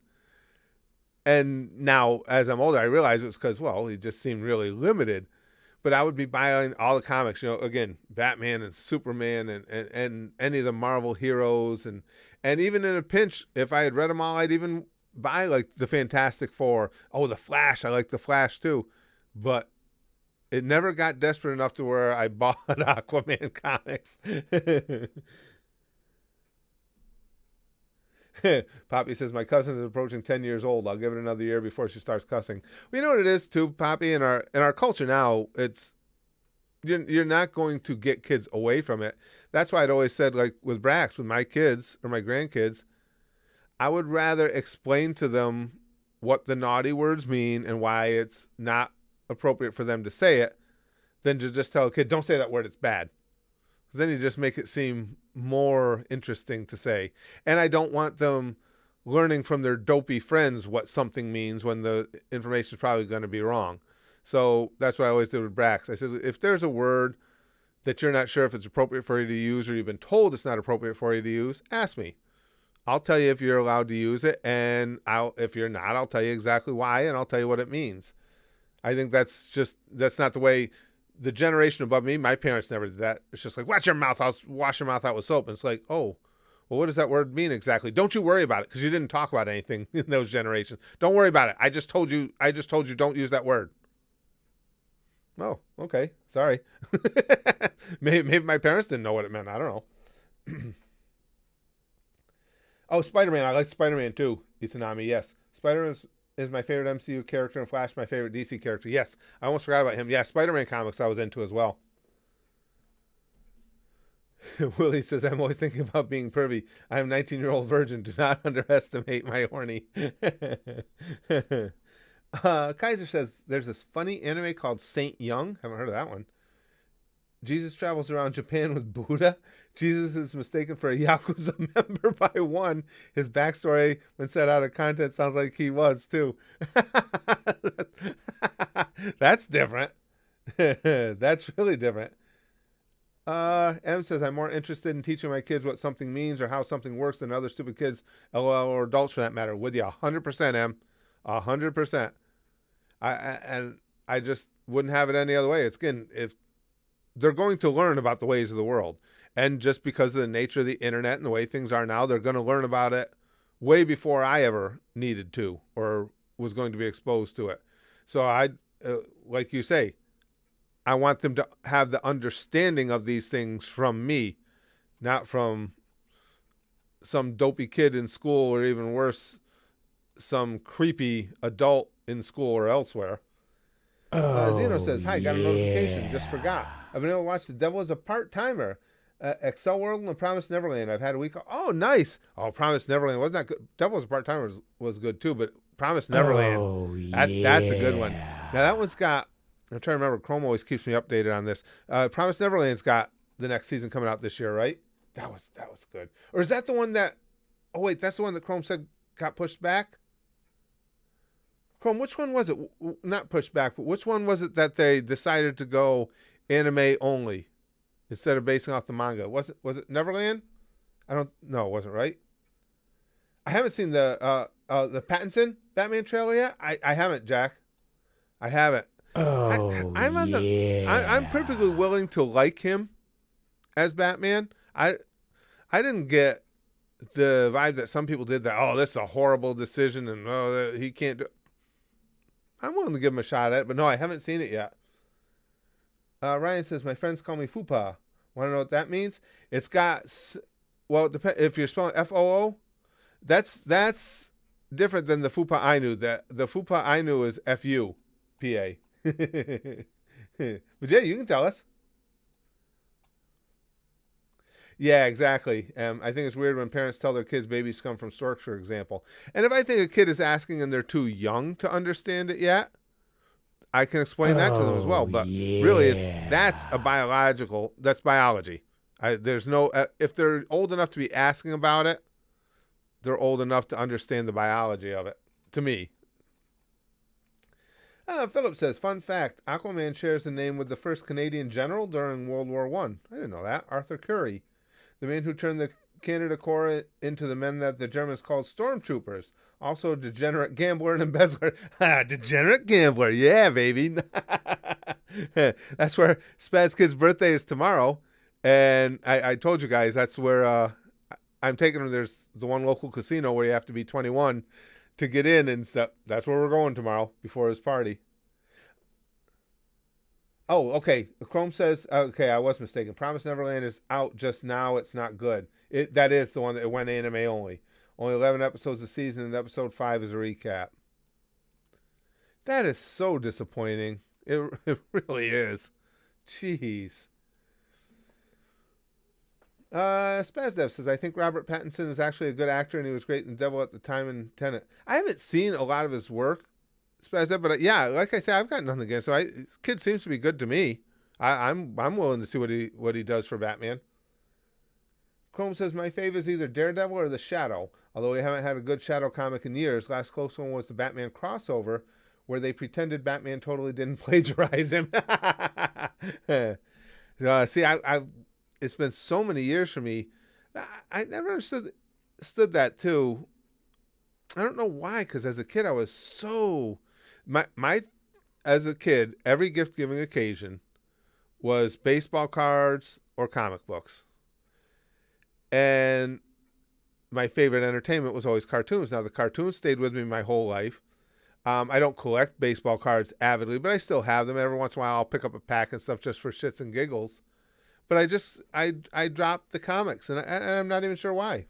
And now, as I'm older, I realize it was because, well, he just seemed really limited. But I would be buying all the comics, you know, again, Batman and Superman and any of the Marvel heroes. And even in a pinch, if I had read them all, I'd even buy, like, the Fantastic Four. Oh, the Flash. I like the Flash, too. But it never got desperate enough to where I bought Aquaman comics. Poppy says, my cousin is approaching 10 years old. I'll give it another year before she starts cussing. Well, you know what it is, too, Poppy? In our culture now, it's you're not going to get kids away from it. That's why I'd always said, like, with Brax, with my kids or my grandkids, I would rather explain to them what the naughty words mean and why it's not appropriate for them to say it than to just tell a kid, don't say that word, it's bad. Because then you just make it seem more interesting to say. And I don't want them learning from their dopey friends what something means when the information is probably going to be wrong. So that's what I always did with Brax. I said, if there's a word that you're not sure if it's appropriate for you to use, or you've been told it's not appropriate for you to use, ask me. I'll tell you if you're allowed to use it, and if you're not, I'll tell you exactly why, and I'll tell you what it means. I think that's not the way the generation above me, my parents never did that. It's just like, watch your mouth, I'll wash your mouth out with soap. And it's like, oh, well, what does that word mean exactly? Don't you worry about it, because you didn't talk about anything in those generations. Don't worry about it. I just told you don't use that word. Oh, okay. Sorry. Maybe my parents didn't know what it meant. I don't know. Oh, Spider-Man. I like Spider-Man too. Itsunami, yes. Spider-Man is my favorite MCU character, and Flash my favorite DC character. Yes, I almost forgot about him. Yeah, Spider-Man comics I was into as well. Willie says, I'm always thinking about being pervy. I am a 19-year-old virgin. Do not underestimate my horny. Kaiser says, there's this funny anime called Saint Young. Haven't heard of that one. Jesus travels around Japan with Buddha. Jesus is mistaken for a Yakuza member by one. His backstory, when set out of context, sounds like he was, too. That's different. That's really different. M says, I'm more interested in teaching my kids what something means or how something works than other stupid kids, LOL, or adults for that matter. With you 100%, M. 100%. I just wouldn't have it any other way. It's again, if they're going to learn about the ways of the world, and just because of the nature of the internet and the way things are now, they're going to learn about it way before I ever needed to or was going to be exposed to it. So like you say, I want them to have the understanding of these things from me, not from some dopey kid in school, or even worse, some creepy adult in school or elsewhere. Zeno says, hi, got a notification. Just forgot. I've been able to watch The Devil as a Part-Timer. Excel World and The Promised Neverland. I've had a week. Oh, nice. Oh, Promised Neverland wasn't that good. Devil as a Part-Timer was good too, but Promised Neverland, that's a good one. Now, that one's got, I'm trying to remember, Chrome always keeps me updated on this. Promised Neverland's got the next season coming out this year, right? That was good. Or is that the one that, oh, wait, that's the one that Chrome said got pushed back? Chrome, which one was it? Not pushed back, but which one was it that they decided to go anime only instead of basing off the manga? Was it Neverland? I don't know. It wasn't, right? I haven't seen the Pattinson Batman trailer yet. I haven't, Jack. I haven't. I'm perfectly willing to like him as Batman. I didn't get the vibe that some people did that, oh, this is a horrible decision and oh, he can't do. I'm willing to give him a shot at it, but no, I haven't seen it yet. Ryan says, my friends call me Fupa. Want to know what that means? It's got, well, it depends. If you're spelling F-O-O, that's different than the Fupa I knew. The Fupa I knew is F-U-P-A. But yeah, you can tell us. Yeah, exactly. I think it's weird when parents tell their kids babies come from storks, for example. And if I think a kid is asking and they're too young to understand it yet, I can explain that to them as well. But really, that's biology. There's no, if they're old enough to be asking about it, they're old enough to understand the biology of it, to me. Philip says, fun fact, Aquaman shares the name with the first Canadian general during World War I. I didn't know that. Arthur Currie. The man who turned the Canada Corps into the men that the Germans called stormtroopers. Also, degenerate gambler and embezzler. Degenerate gambler. Yeah, baby. That's where Spaz Kid's birthday is tomorrow. And I told you guys that's where I'm taking him. There's the one local casino where you have to be 21 to get in and stuff. That's where we're going tomorrow before his party. Oh, okay. Chrome says, okay, I was mistaken. Promise Neverland is out just now. It's not good. That is the one that went anime only. Only 11 episodes a season, and episode 5 is a recap. That is so disappointing. It really is. Jeez. Spazdev says, I think Robert Pattinson is actually a good actor, and he was great in Devil at the time in Tenet. I haven't seen a lot of his work, Spazdev, but yeah, like I said, I've got nothing against him. This kid seems to be good to me. I'm willing to see what he does for Batman. Chrome says, my favorite is either Daredevil or The Shadow. Although we haven't had a good Shadow comic in years, last close one was the Batman crossover, where they pretended Batman totally didn't plagiarize him. See, it's been so many years for me. I never understood that too. I don't know why, because as a kid I was so as a kid, every gift giving occasion was baseball cards or comic books. And my favorite entertainment was always cartoons. Now the cartoons stayed with me my whole life. I don't collect baseball cards avidly, but I still have them. Every once in a while, I'll pick up a pack and stuff just for shits and giggles. But I dropped the comics, and I'm not even sure why.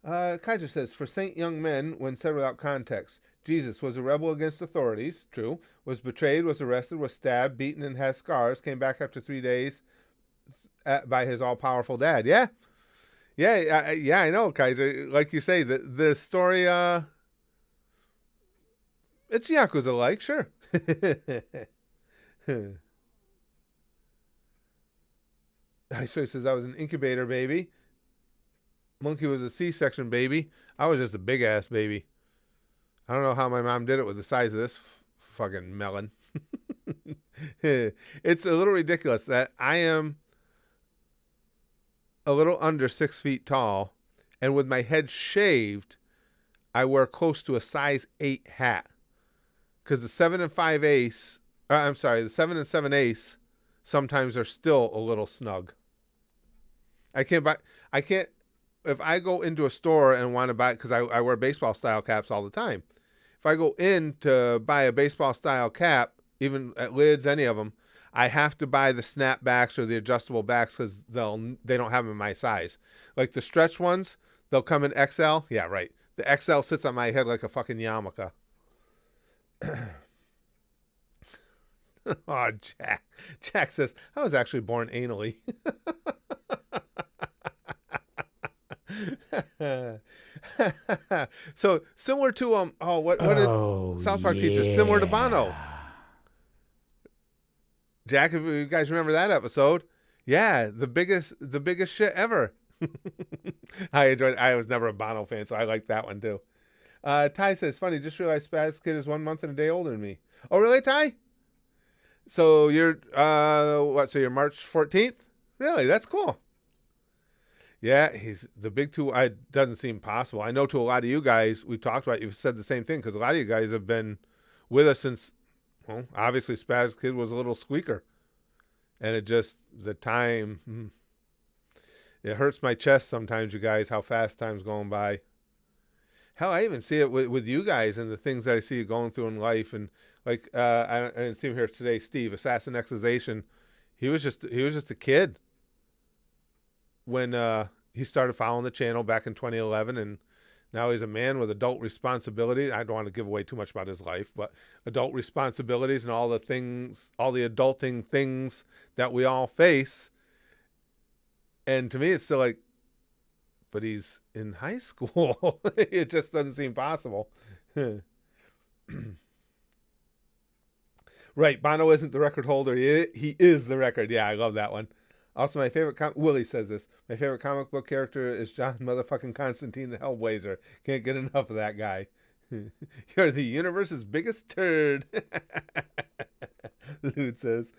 Kaiser says, for saint young men, when said without context, Jesus was a rebel against authorities, true, was betrayed, was arrested, was stabbed, beaten, and has scars, came back after 3 days by his all-powerful dad. Yeah, yeah, I know, Kaiser. Like you say, the story, it's Yakuza-like, sure. I sure says I was an incubator baby. Monkey was a C-section baby. I was just a big-ass baby. I don't know how my mom did it with the size of this fucking melon. It's a little ridiculous that I am a little under 6 feet tall, and with my head shaved, I wear close to a size 8 hat. Because the 7 and 5 ace, the 7 and 7 ace sometimes are still a little snug. I can't, if I go into a store and want to buy, because I wear baseball style caps all the time. If I go in to buy a baseball style cap, even at Lids, any of them, I have to buy the snapbacks or the adjustable backs because they don't have them in my size. Like the stretch ones, they'll come in XL. Yeah, right. The XL sits on my head like a fucking yarmulke. Oh, Jack. Jack says, I was actually born anally. So similar to what did South Park teach us? Similar to Bono. Jack, if you guys remember that episode, yeah, the biggest shit ever. I was never a Bono fan, so I like that one too. Ty says, funny, just realized Spaz Kid is 1 month and a day older than me. Oh, really, Ty? So you're so you're March 14th? Really? That's cool. Yeah, he's the big two. It doesn't seem possible. I know to a lot of you guys, we've talked about, you've said the same thing, because a lot of you guys have been with us since, well, obviously Spaz Kid was a little squeaker. And it just, the time, it hurts my chest sometimes, you guys, how fast time's going by. Hell, I even see it with you guys and the things that I see you going through in life. And like, I didn't see him here today, Steve, Assassin Exization. He was just a kid when he started following the channel back in 2011, and now he's a man with adult responsibility. I don't want to give away too much about his life, but adult responsibilities and all the things, all the adulting things that we all face. And to me, it's still like, but he's in high school. It just doesn't seem possible. Right, Bono isn't the record holder. He is the record. Yeah, I love that one. Also, my favorite Willie says this. My favorite comic book character is John motherfucking Constantine the Hellblazer. Can't get enough of that guy. You're the universe's biggest turd. Lude says.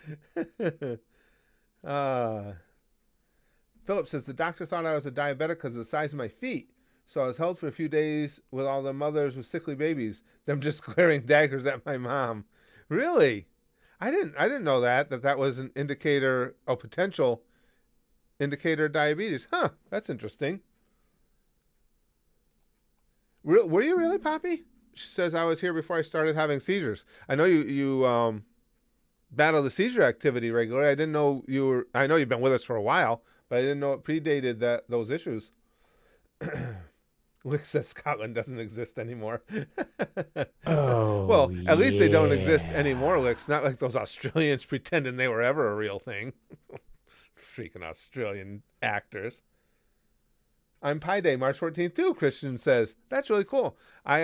Philip says, the doctor thought I was a diabetic because of the size of my feet. So I was held for a few days with all the mothers with sickly babies. Them just glaring daggers at my mom. Really? I didn't know that was an indicator, a potential indicator of diabetes. Huh, that's interesting. Were you really, Poppy? She says, I was here before I started having seizures. I know you battle the seizure activity regularly. I didn't know you were, I know you've been with us for a while, but I didn't know it predated those issues. Lick says Scotland doesn't exist anymore. Oh, well, at least they don't exist anymore, Licks. Not like those Australians pretending they were ever a real thing. Freaking Australian actors. I'm Pi Day, March 14th too, Christian says. That's really cool. I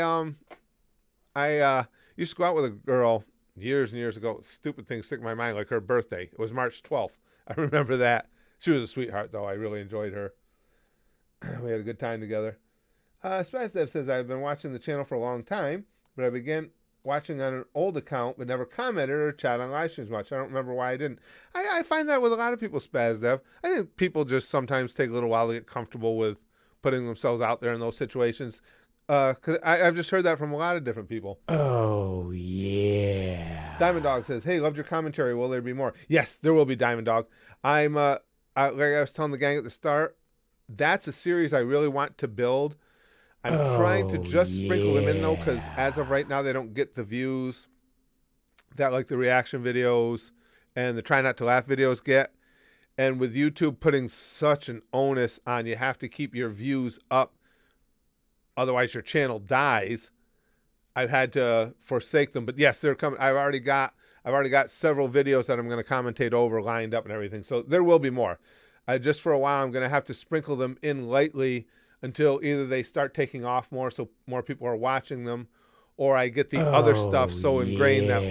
used to go out with a girl years and years ago. Stupid things stick in my mind, like her birthday. It was March 12th. I remember that. She was a sweetheart, though. I really enjoyed her. We had a good time together. Spazdev says, I've been watching the channel for a long time, but I began watching on an old account, but never commented or chat on live streams much. I don't remember why I didn't. I find that with a lot of people, Spazdev. I think people just sometimes take a little while to get comfortable with putting themselves out there in those situations. Because I've just heard that from a lot of different people. Oh, yeah. Diamond Dog says, hey, loved your commentary. Will there be more? Yes, there will be, Diamond Dog. I'm, like I was telling the gang at the start, that's a series I really want to build. I'm trying to Oh, just sprinkle them in though, because as of yeah. right now, they don't get the views that like the reaction videos and the try not to laugh videos get. And with YouTube putting such an onus on you have to keep your views up, otherwise your channel dies. I've had to forsake them, but yes, they're coming. I've already got several videos that I'm going to commentate over lined up and everything. So there will be more. Just for a while, I'm going to have to sprinkle them in lightly until either they start taking off more, so more people are watching them, or I get the other stuff Oh, so ingrained that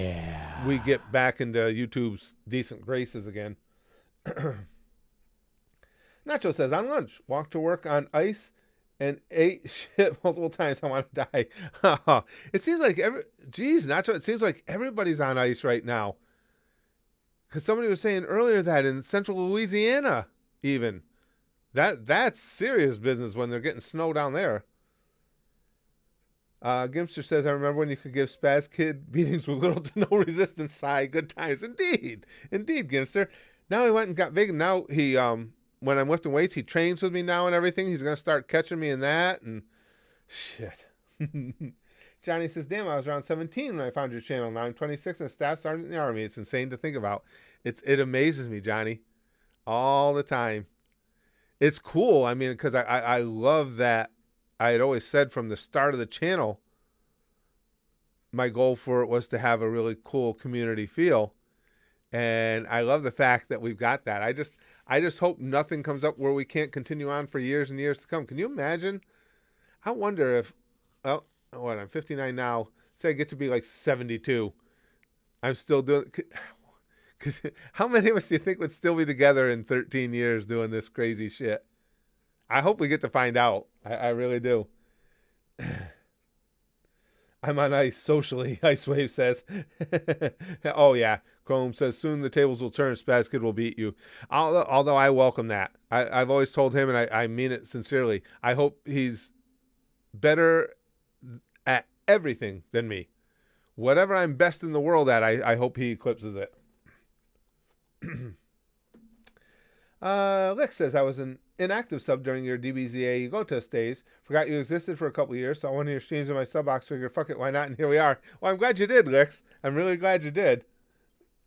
we yeah. get back into YouTube's decent graces again. Nacho says, on lunch, walked to work on ice and ate shit multiple times. I want to die. It seems like Nacho, it seems like everybody's on ice right now. Because somebody was saying earlier that in central Louisiana, even, that's serious business when they're getting snow down there. Gimster says, I remember when you could give Spaz Kid beatings with little to no resistance. Sigh, good times. Indeed, Gimster. Now he went and got big, and now he, when I'm lifting weights, he trains with me now and everything. He's going to start catching me in that, and shit. Johnny says, damn, I was around 17 when I found your channel. Now I'm 26 and a staff sergeant in the Army. It's insane to think about. It amazes me, Johnny, all the time. It's cool. I mean, because I love that. I had always said from the start of the channel, my goal for it was to have a really cool community feel. And I love the fact that we've got that. I just hope nothing comes up where we can't continue on for years and years to come. Can you imagine? I wonder if, well, what, I'm 59 now. Say I get to be like 72. I'm still doing, how many of us do you think would still be together in 13 years doing this crazy shit? I hope we get to find out. I really do. I'm on ice socially, Ice Wave says. Oh, yeah. Chrome says, soon the tables will turn. Spaz Kid will beat you. Although I welcome that. I've always told him, and I mean it sincerely, I hope he's better at everything than me. Whatever I'm best in the world at, I hope he eclipses it. Lick says, I was an inactive sub during your DBZA Ugotas days. Forgot you existed for a couple of years. Saw one of your streams in my sub box. Figured, fuck it, why not? And here we are. Well, I'm glad you did, Licks. I'm really glad you did.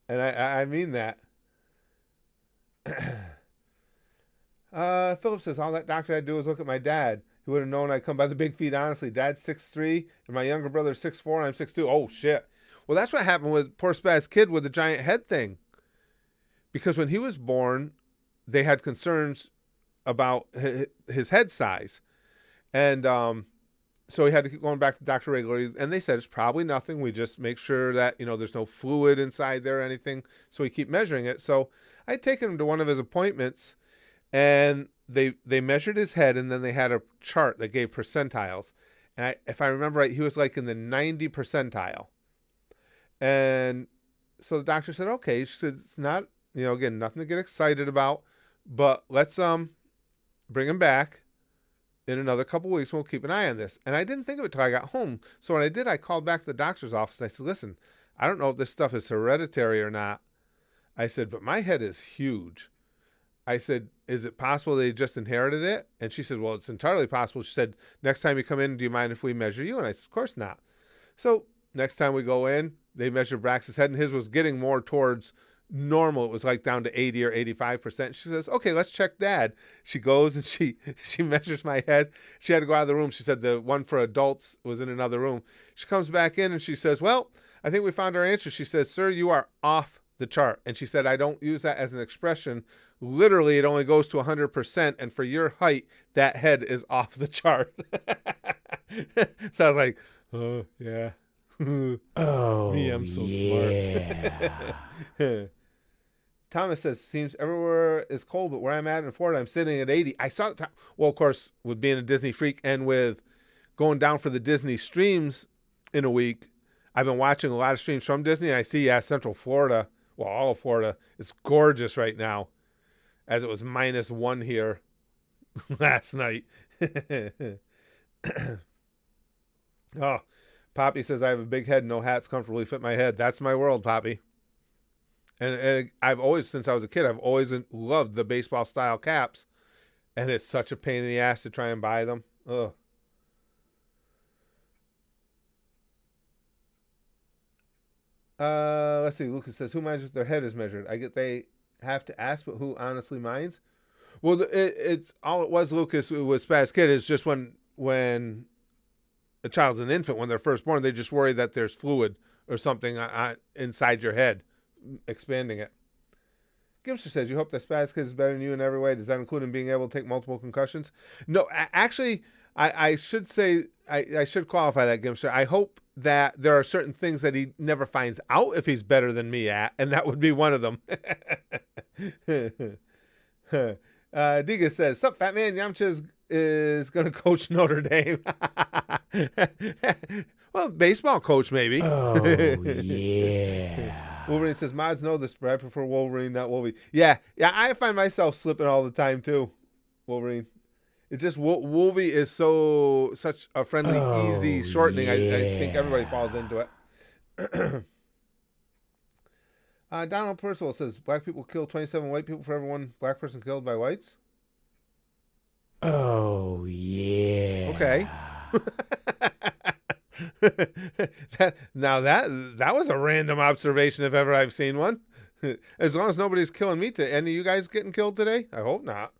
And I mean that. Philip says, all that doctor had to do was look at my dad. He would have known I'd come by the big feet, honestly. Dad's 6'3", and my younger brother's 6'4", and I'm 6'2". Oh, shit. Well, that's what happened with poor Spaz Kid with the giant head thing. Because when he was born, they had concerns about his head size. And so he had to keep going back to the doctor regularly. And they said, it's probably nothing. We just make sure that, there's no fluid inside there or anything. So we keep measuring it. So I'd taken him to one of his appointments, and they measured his head, and then they had a chart that gave percentiles. And if I remember right, he was like in the 90 percentile. And so the doctor said, okay. She said, it's not, again, nothing to get excited about, but let's bring him back in another couple weeks. We'll keep an eye on this. And I didn't think of it till I got home. So when I did, I called back to the doctor's office, and I said, listen, I don't know if this stuff is hereditary or not. I said, but my head is huge. I said, is it possible they just inherited it? And she said, well, it's entirely possible. She said, next time you come in, do you mind if we measure you? And I said, of course not. So next time we go in, they measured Brax's head, and his was getting more towards normal. It was like down to 80 or 85%. She says, okay, let's check Dad. She goes and she measures my head. She had to go out of the room. She said the one for adults was in another room. She comes back in and she says, well, I think we found our answer. She says, sir, you are off the chart. And she said, I don't use that as an expression. Literally, it only goes to 100%. And for your height, that head is off the chart. So I was like, oh, yeah. Oh, Me, I'm so yeah. smart. Thomas says, seems everywhere is cold, but where I'm at in Florida, I'm sitting at 80. I saw, well, of course, with being a Disney freak and with going down for the Disney streams in a week, I've been watching a lot of streams from Disney. I see, Central Florida, well, all of Florida, it's gorgeous right now, as it was -1 here last night. Oh, Poppy says, I have a big head, no hats comfortably fit my head. That's my world, Poppy. And I've always, since I was a kid, I've always loved the baseball style caps. And it's such a pain in the ass to try and buy them. Ugh. Let's see. Lucas says, "Who minds if their head is measured?" I get they have to ask, but who honestly minds? Well, it's all it was. Lucas with Spaz Kid is just when a child's an infant, when they're first born, they just worry that there's fluid or something inside your head, expanding it. Gimster says, "You hope that Spaz Kid is better than you in every way. Does that include him being able to take multiple concussions?" No, actually, I should say I should qualify that, Gimster. I hope that there are certain things that he never finds out if he's better than me at, and that would be one of them. Diga says, "Sup, fat man? Yamcha is going to coach Notre Dame." Well, baseball coach, maybe. Oh, yeah. Wolverine says, "Mods know this, but I prefer Wolverine, not Wolvie." Yeah, I find myself slipping all the time, too, Wolverine. It's just Wolvie is such a friendly, easy shortening. Yeah. I think everybody falls into it. Donald Percival says, "Black people kill 27 white people for every one black person killed by whites." Oh, yeah. Okay. Now that was a random observation if ever I've seen one. As long as nobody's killing me today. Any of you guys getting killed today? I hope not.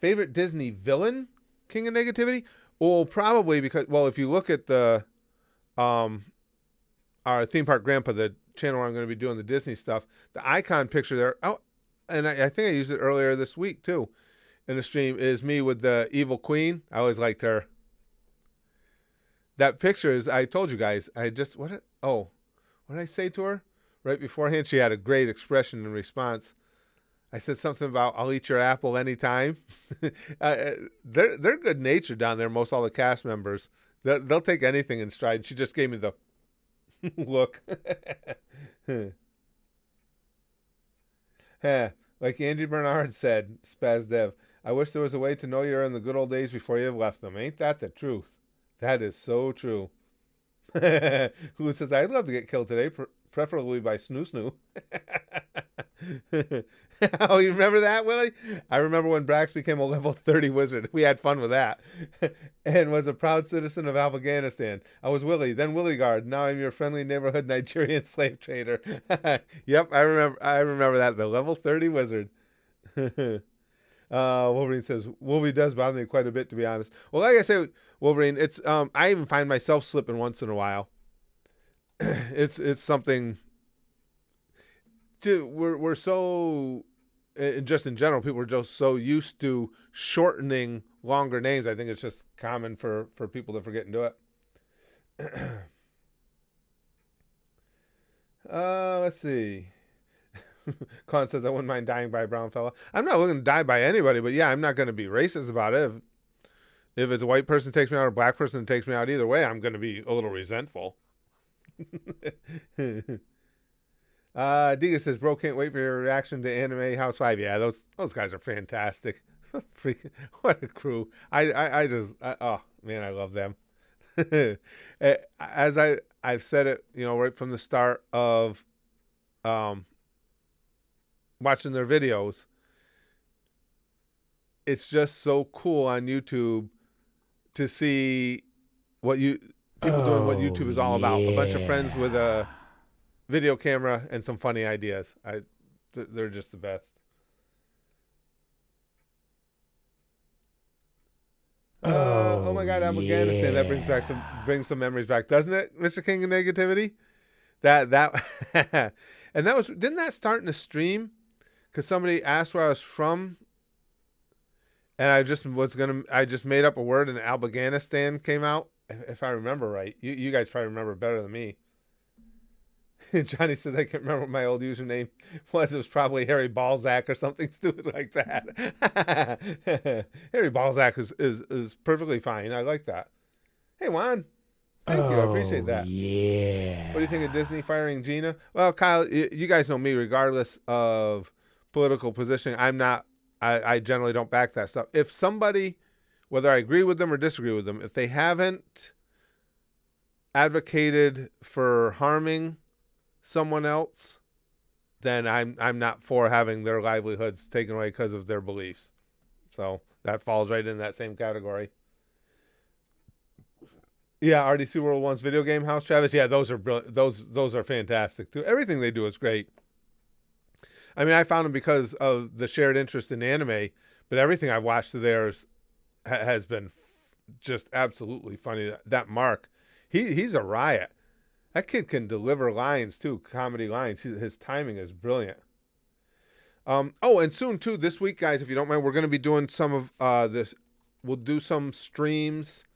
Favorite Disney villain? King of Negativity? Well, probably because, well, if you look at the our Theme Park Grandpa, the channel where I'm going to be doing the Disney stuff, the icon picture there, and I think I used it earlier this week too in the stream, is me with the evil queen. I always liked her. That picture is, I told you guys, what did I say to her? Right beforehand, she had a great expression in response. I said something about, "I'll eat your apple anytime." They're good natured down there, most all the cast members. They'll take anything in stride. She just gave me the look. Like Andy Bernard said, Spaz Dev, "I wish there was a way to know you're in the good old days before you have left them." Ain't that the truth? That is so true. Who says, "I'd love to get killed today, preferably by Snoo Snoo." Oh, you remember that, Willie? I remember when Brax became a level 30 wizard. We had fun with that. And was a proud citizen of Afghanistan. I was Willie, then Willie Guard. Now I'm your friendly neighborhood Nigerian slave trader. Yep, I remember that. The level 30 wizard. Wolverine says, "Wolverine does bother me quite a bit, to be honest." Well, like I say, Wolverine, it's I even find myself slipping once in a while. It's something. We're so, just in general, people are just so used to shortening longer names. I think it's just common for people to forget and do it. Let's see. Colin says, "I wouldn't mind dying by a brown fella." I'm not looking to die by anybody, but yeah, I'm not going to be racist about it. If it's a white person that takes me out or a black person that takes me out, either way, I'm going to be a little resentful. Diga says, "Bro, can't wait for your reaction to Anime House 5. Yeah, those guys are fantastic. Freaking, what a crew. I just, oh, man, I love them. As I've said it, right from the start of watching their videos, it's just so cool on YouTube to see people doing what YouTube is all about. A bunch of friends with a video camera and some funny ideas. They're just the best. Oh my God, Afghanistan. That brings some memories back, doesn't it, Mr. King of Negativity? That and didn't that start in a stream? Because somebody asked where I was from, and I just made up a word, and Afghanistan came out. If I remember right, you guys probably remember better than me. Johnny says, "I can't remember what my old username was. It was probably Harry Balzac or something stupid like that." Harry Balzac is perfectly fine. I like that. Hey, Juan. Thank you. I appreciate that. Yeah. What do you think of Disney firing Gina? Well, Kyle, you guys know me. Regardless of political position, I generally don't back that stuff. If somebody, whether I agree with them or disagree with them, if they haven't advocated for harming someone else, then I'm not for having their livelihoods taken away because of their beliefs. So that falls right in that same category. Yeah, RDC World One's video game house, Travis. Yeah, those are brilliant. Those are fantastic too. Everything they do is great. I mean, I found them because of the shared interest in anime, but everything I've watched of theirs has been just absolutely funny. That Mark, he's a riot. That kid can deliver lines too, comedy lines. His timing is brilliant. Oh, and soon too, this week, guys, if you don't mind, we're going to be doing some of this. We'll do some streams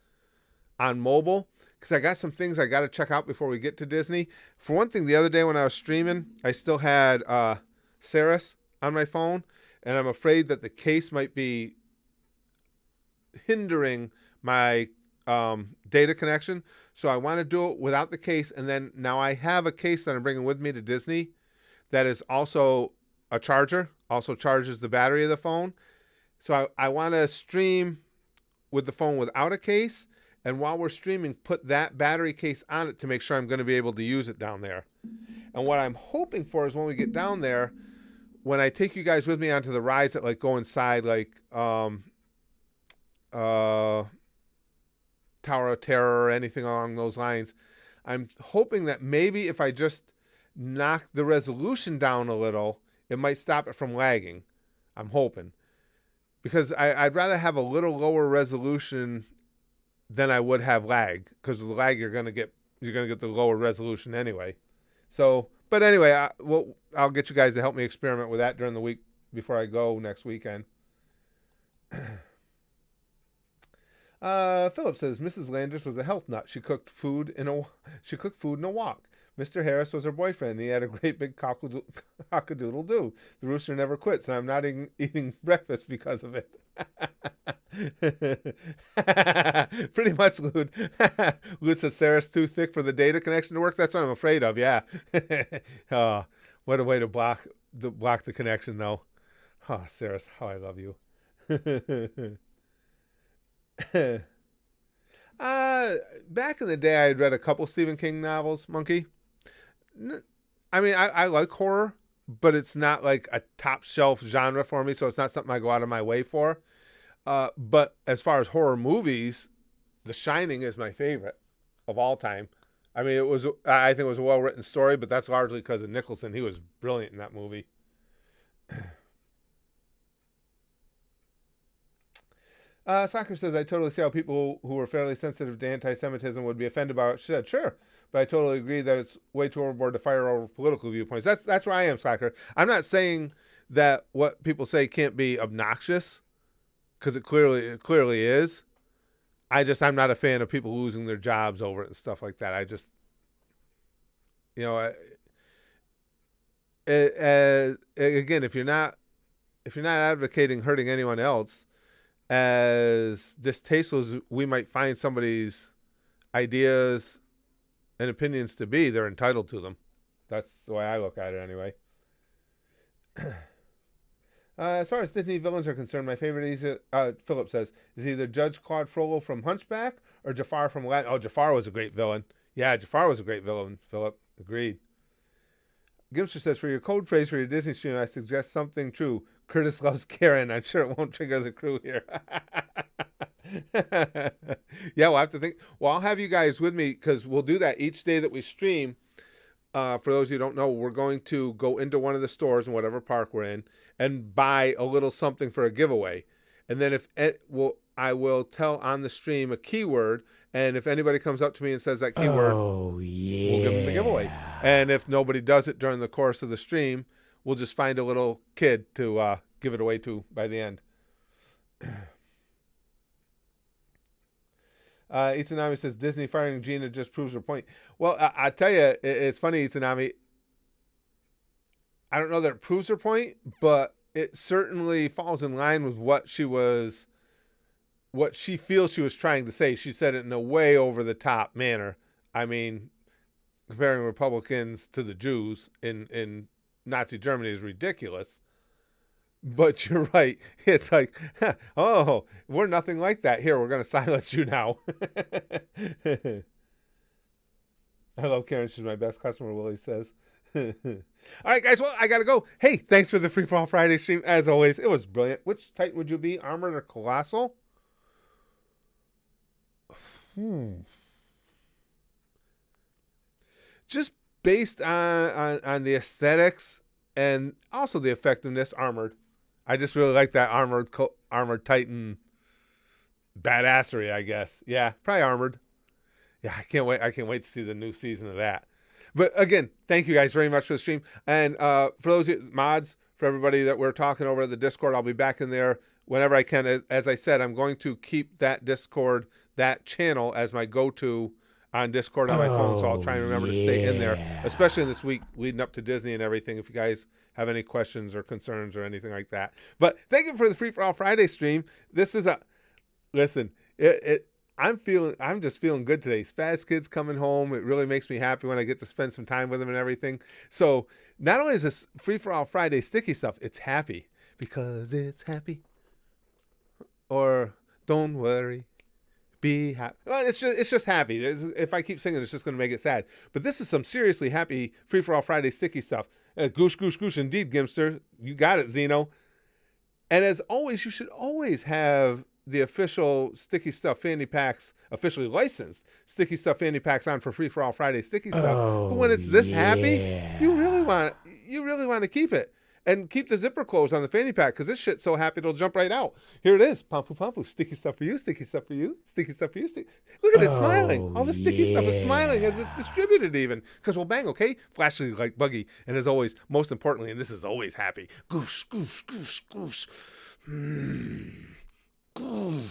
on mobile because I got some things I got to check out before we get to Disney. For one thing, the other day when I was streaming, I still had Saris on my phone, and I'm afraid that the case might be hindering my data connection. So I want to do it without the case, and then now I have a case that I'm bringing with me to Disney that is also a charger, also charges the battery of the phone. So I want to stream with the phone without a case, and while we're streaming, put that battery case on it to make sure I'm going to be able to use it down there. And what I'm hoping for is when we get down there, when I take you guys with me onto the rides that like go inside, like Tower of Terror or anything along those lines, I'm hoping that maybe if I just knock the resolution down a little, it might stop it from lagging. I'm hoping. Because I'd rather have a little lower resolution than I would have lag. Because with the lag, you're gonna get the lower resolution anyway. So, but anyway, I'll get you guys to help me experiment with that during the week before I go next weekend. Philip says Mrs. Landers was a health nut. She cooked food in a walk. Mr. Harris was her boyfriend. He had a great big cock-a-doodle-doo. The rooster never quits, and I'm not eating breakfast because of it. Pretty much, Lude. Lude says Sarah's too thick for the data connection to work. That's what I'm afraid of, yeah. Oh, what a way to block the connection, though. Oh, Sarah, how I love you. Back in the day, I had read a couple Stephen King novels, Monkey. I mean, I like horror, but it's not like a top shelf genre for me, so it's not something I go out of my way for. But as far as horror movies, The Shining is my favorite of all time. I mean, I think it was a well-written story, but that's largely because of Nicholson. He was brilliant in that movie. Soccer says, I totally see how people who are fairly sensitive to anti-Semitism would be offended by what she said. Sure, but I totally agree that it's way too overboard to fire over political viewpoints. That's where I am, Soccer. I'm not saying that what people say can't be obnoxious, because it clearly is. I'm not a fan of people losing their jobs over it and stuff like that. I just, again, if you're not advocating hurting anyone else, as distasteful as we might find somebody's ideas and opinions to be, they're entitled to them. That's the way I look at it anyway. As far as Disney villains are concerned, my favorite is, Philip says, is either Judge Claude Frollo from Hunchback or Jafar from Aladdin. Oh, Jafar was a great villain. Yeah, Jafar was a great villain, Philip. Agreed. Gimster says, for your code phrase for your Disney stream, I suggest something true. Curtis loves Karen. I'm sure it won't trigger the crew here. Yeah, we'll have to think. Well, I'll have you guys with me because we'll do that each day that we stream. For those of you who don't know, we're going to go into one of the stores in whatever park we're in and buy a little something for a giveaway. And then I will tell on the stream a keyword, and if anybody comes up to me and says that keyword, Oh, yeah. we'll give them the giveaway. And if nobody does it during the course of the stream, we'll just find a little kid to give it away to by the end. Itsunami says, Disney firing Gina just proves her point. Well, I tell you, it's funny, Itsunami. I don't know that it proves her point, but it certainly falls in line with what she feels she was trying to say. She said it in a way over the top manner. I mean, comparing Republicans to the Jews in Nazi Germany is ridiculous. But you're right. It's like, oh, we're nothing like that. Here, we're going to silence you now. I love Karen. She's my best customer, Willie says. All right, guys. Well, I got to go. Hey, thanks for the Free For All Friday stream. As always, it was brilliant. Which Titan would you be? Armored or Colossal? just based on the aesthetics and also the effectiveness, armored. I just really like that armored Titan badassery, I guess. Yeah, probably armored. Yeah, I can't wait. I can't wait to see the new season of that. But again, thank you guys very much for the stream. And for those mods, for everybody that we're talking over at the Discord, I'll be back in there whenever I can. As I said, I'm going to keep that Discord, that channel, as my go-to on Discord on my phone. So I'll try and remember to stay in there, especially in this week leading up to Disney and everything. If you guys have any questions or concerns or anything like that. But thank you for the Free for All Friday stream. This is listen. I'm just feeling good today. Spaz Kid's coming home. It really makes me happy when I get to spend some time with him and everything. So not only is this Free for All Friday sticky stuff, it's happy because it's happy. Or don't worry, be happy. Well, it's just happy. If I keep singing, it's just going to make it sad. But this is some seriously happy Free for All Friday sticky stuff. Goosh, goosh, goosh, indeed, Gimster. You got it, Zeno. And as always, you should always have the official Sticky Stuff fanny packs, officially licensed Sticky Stuff fanny packs on for Free for All Friday sticky stuff. But when it's this happy, you really want to keep it. And keep the zipper closed on the fanny pack because this shit's so happy it'll jump right out. Here it is. Pampu Pampu. Sticky stuff for you. Sticky stuff for you. Sticky stuff for you. Look at it smiling. All the sticky stuff is smiling as it's distributed even. Because we'll bang, okay? Flashly like Buggy. And as always, most importantly, and this is always happy. Goosh, goosh, goosh, goosh. Goosh.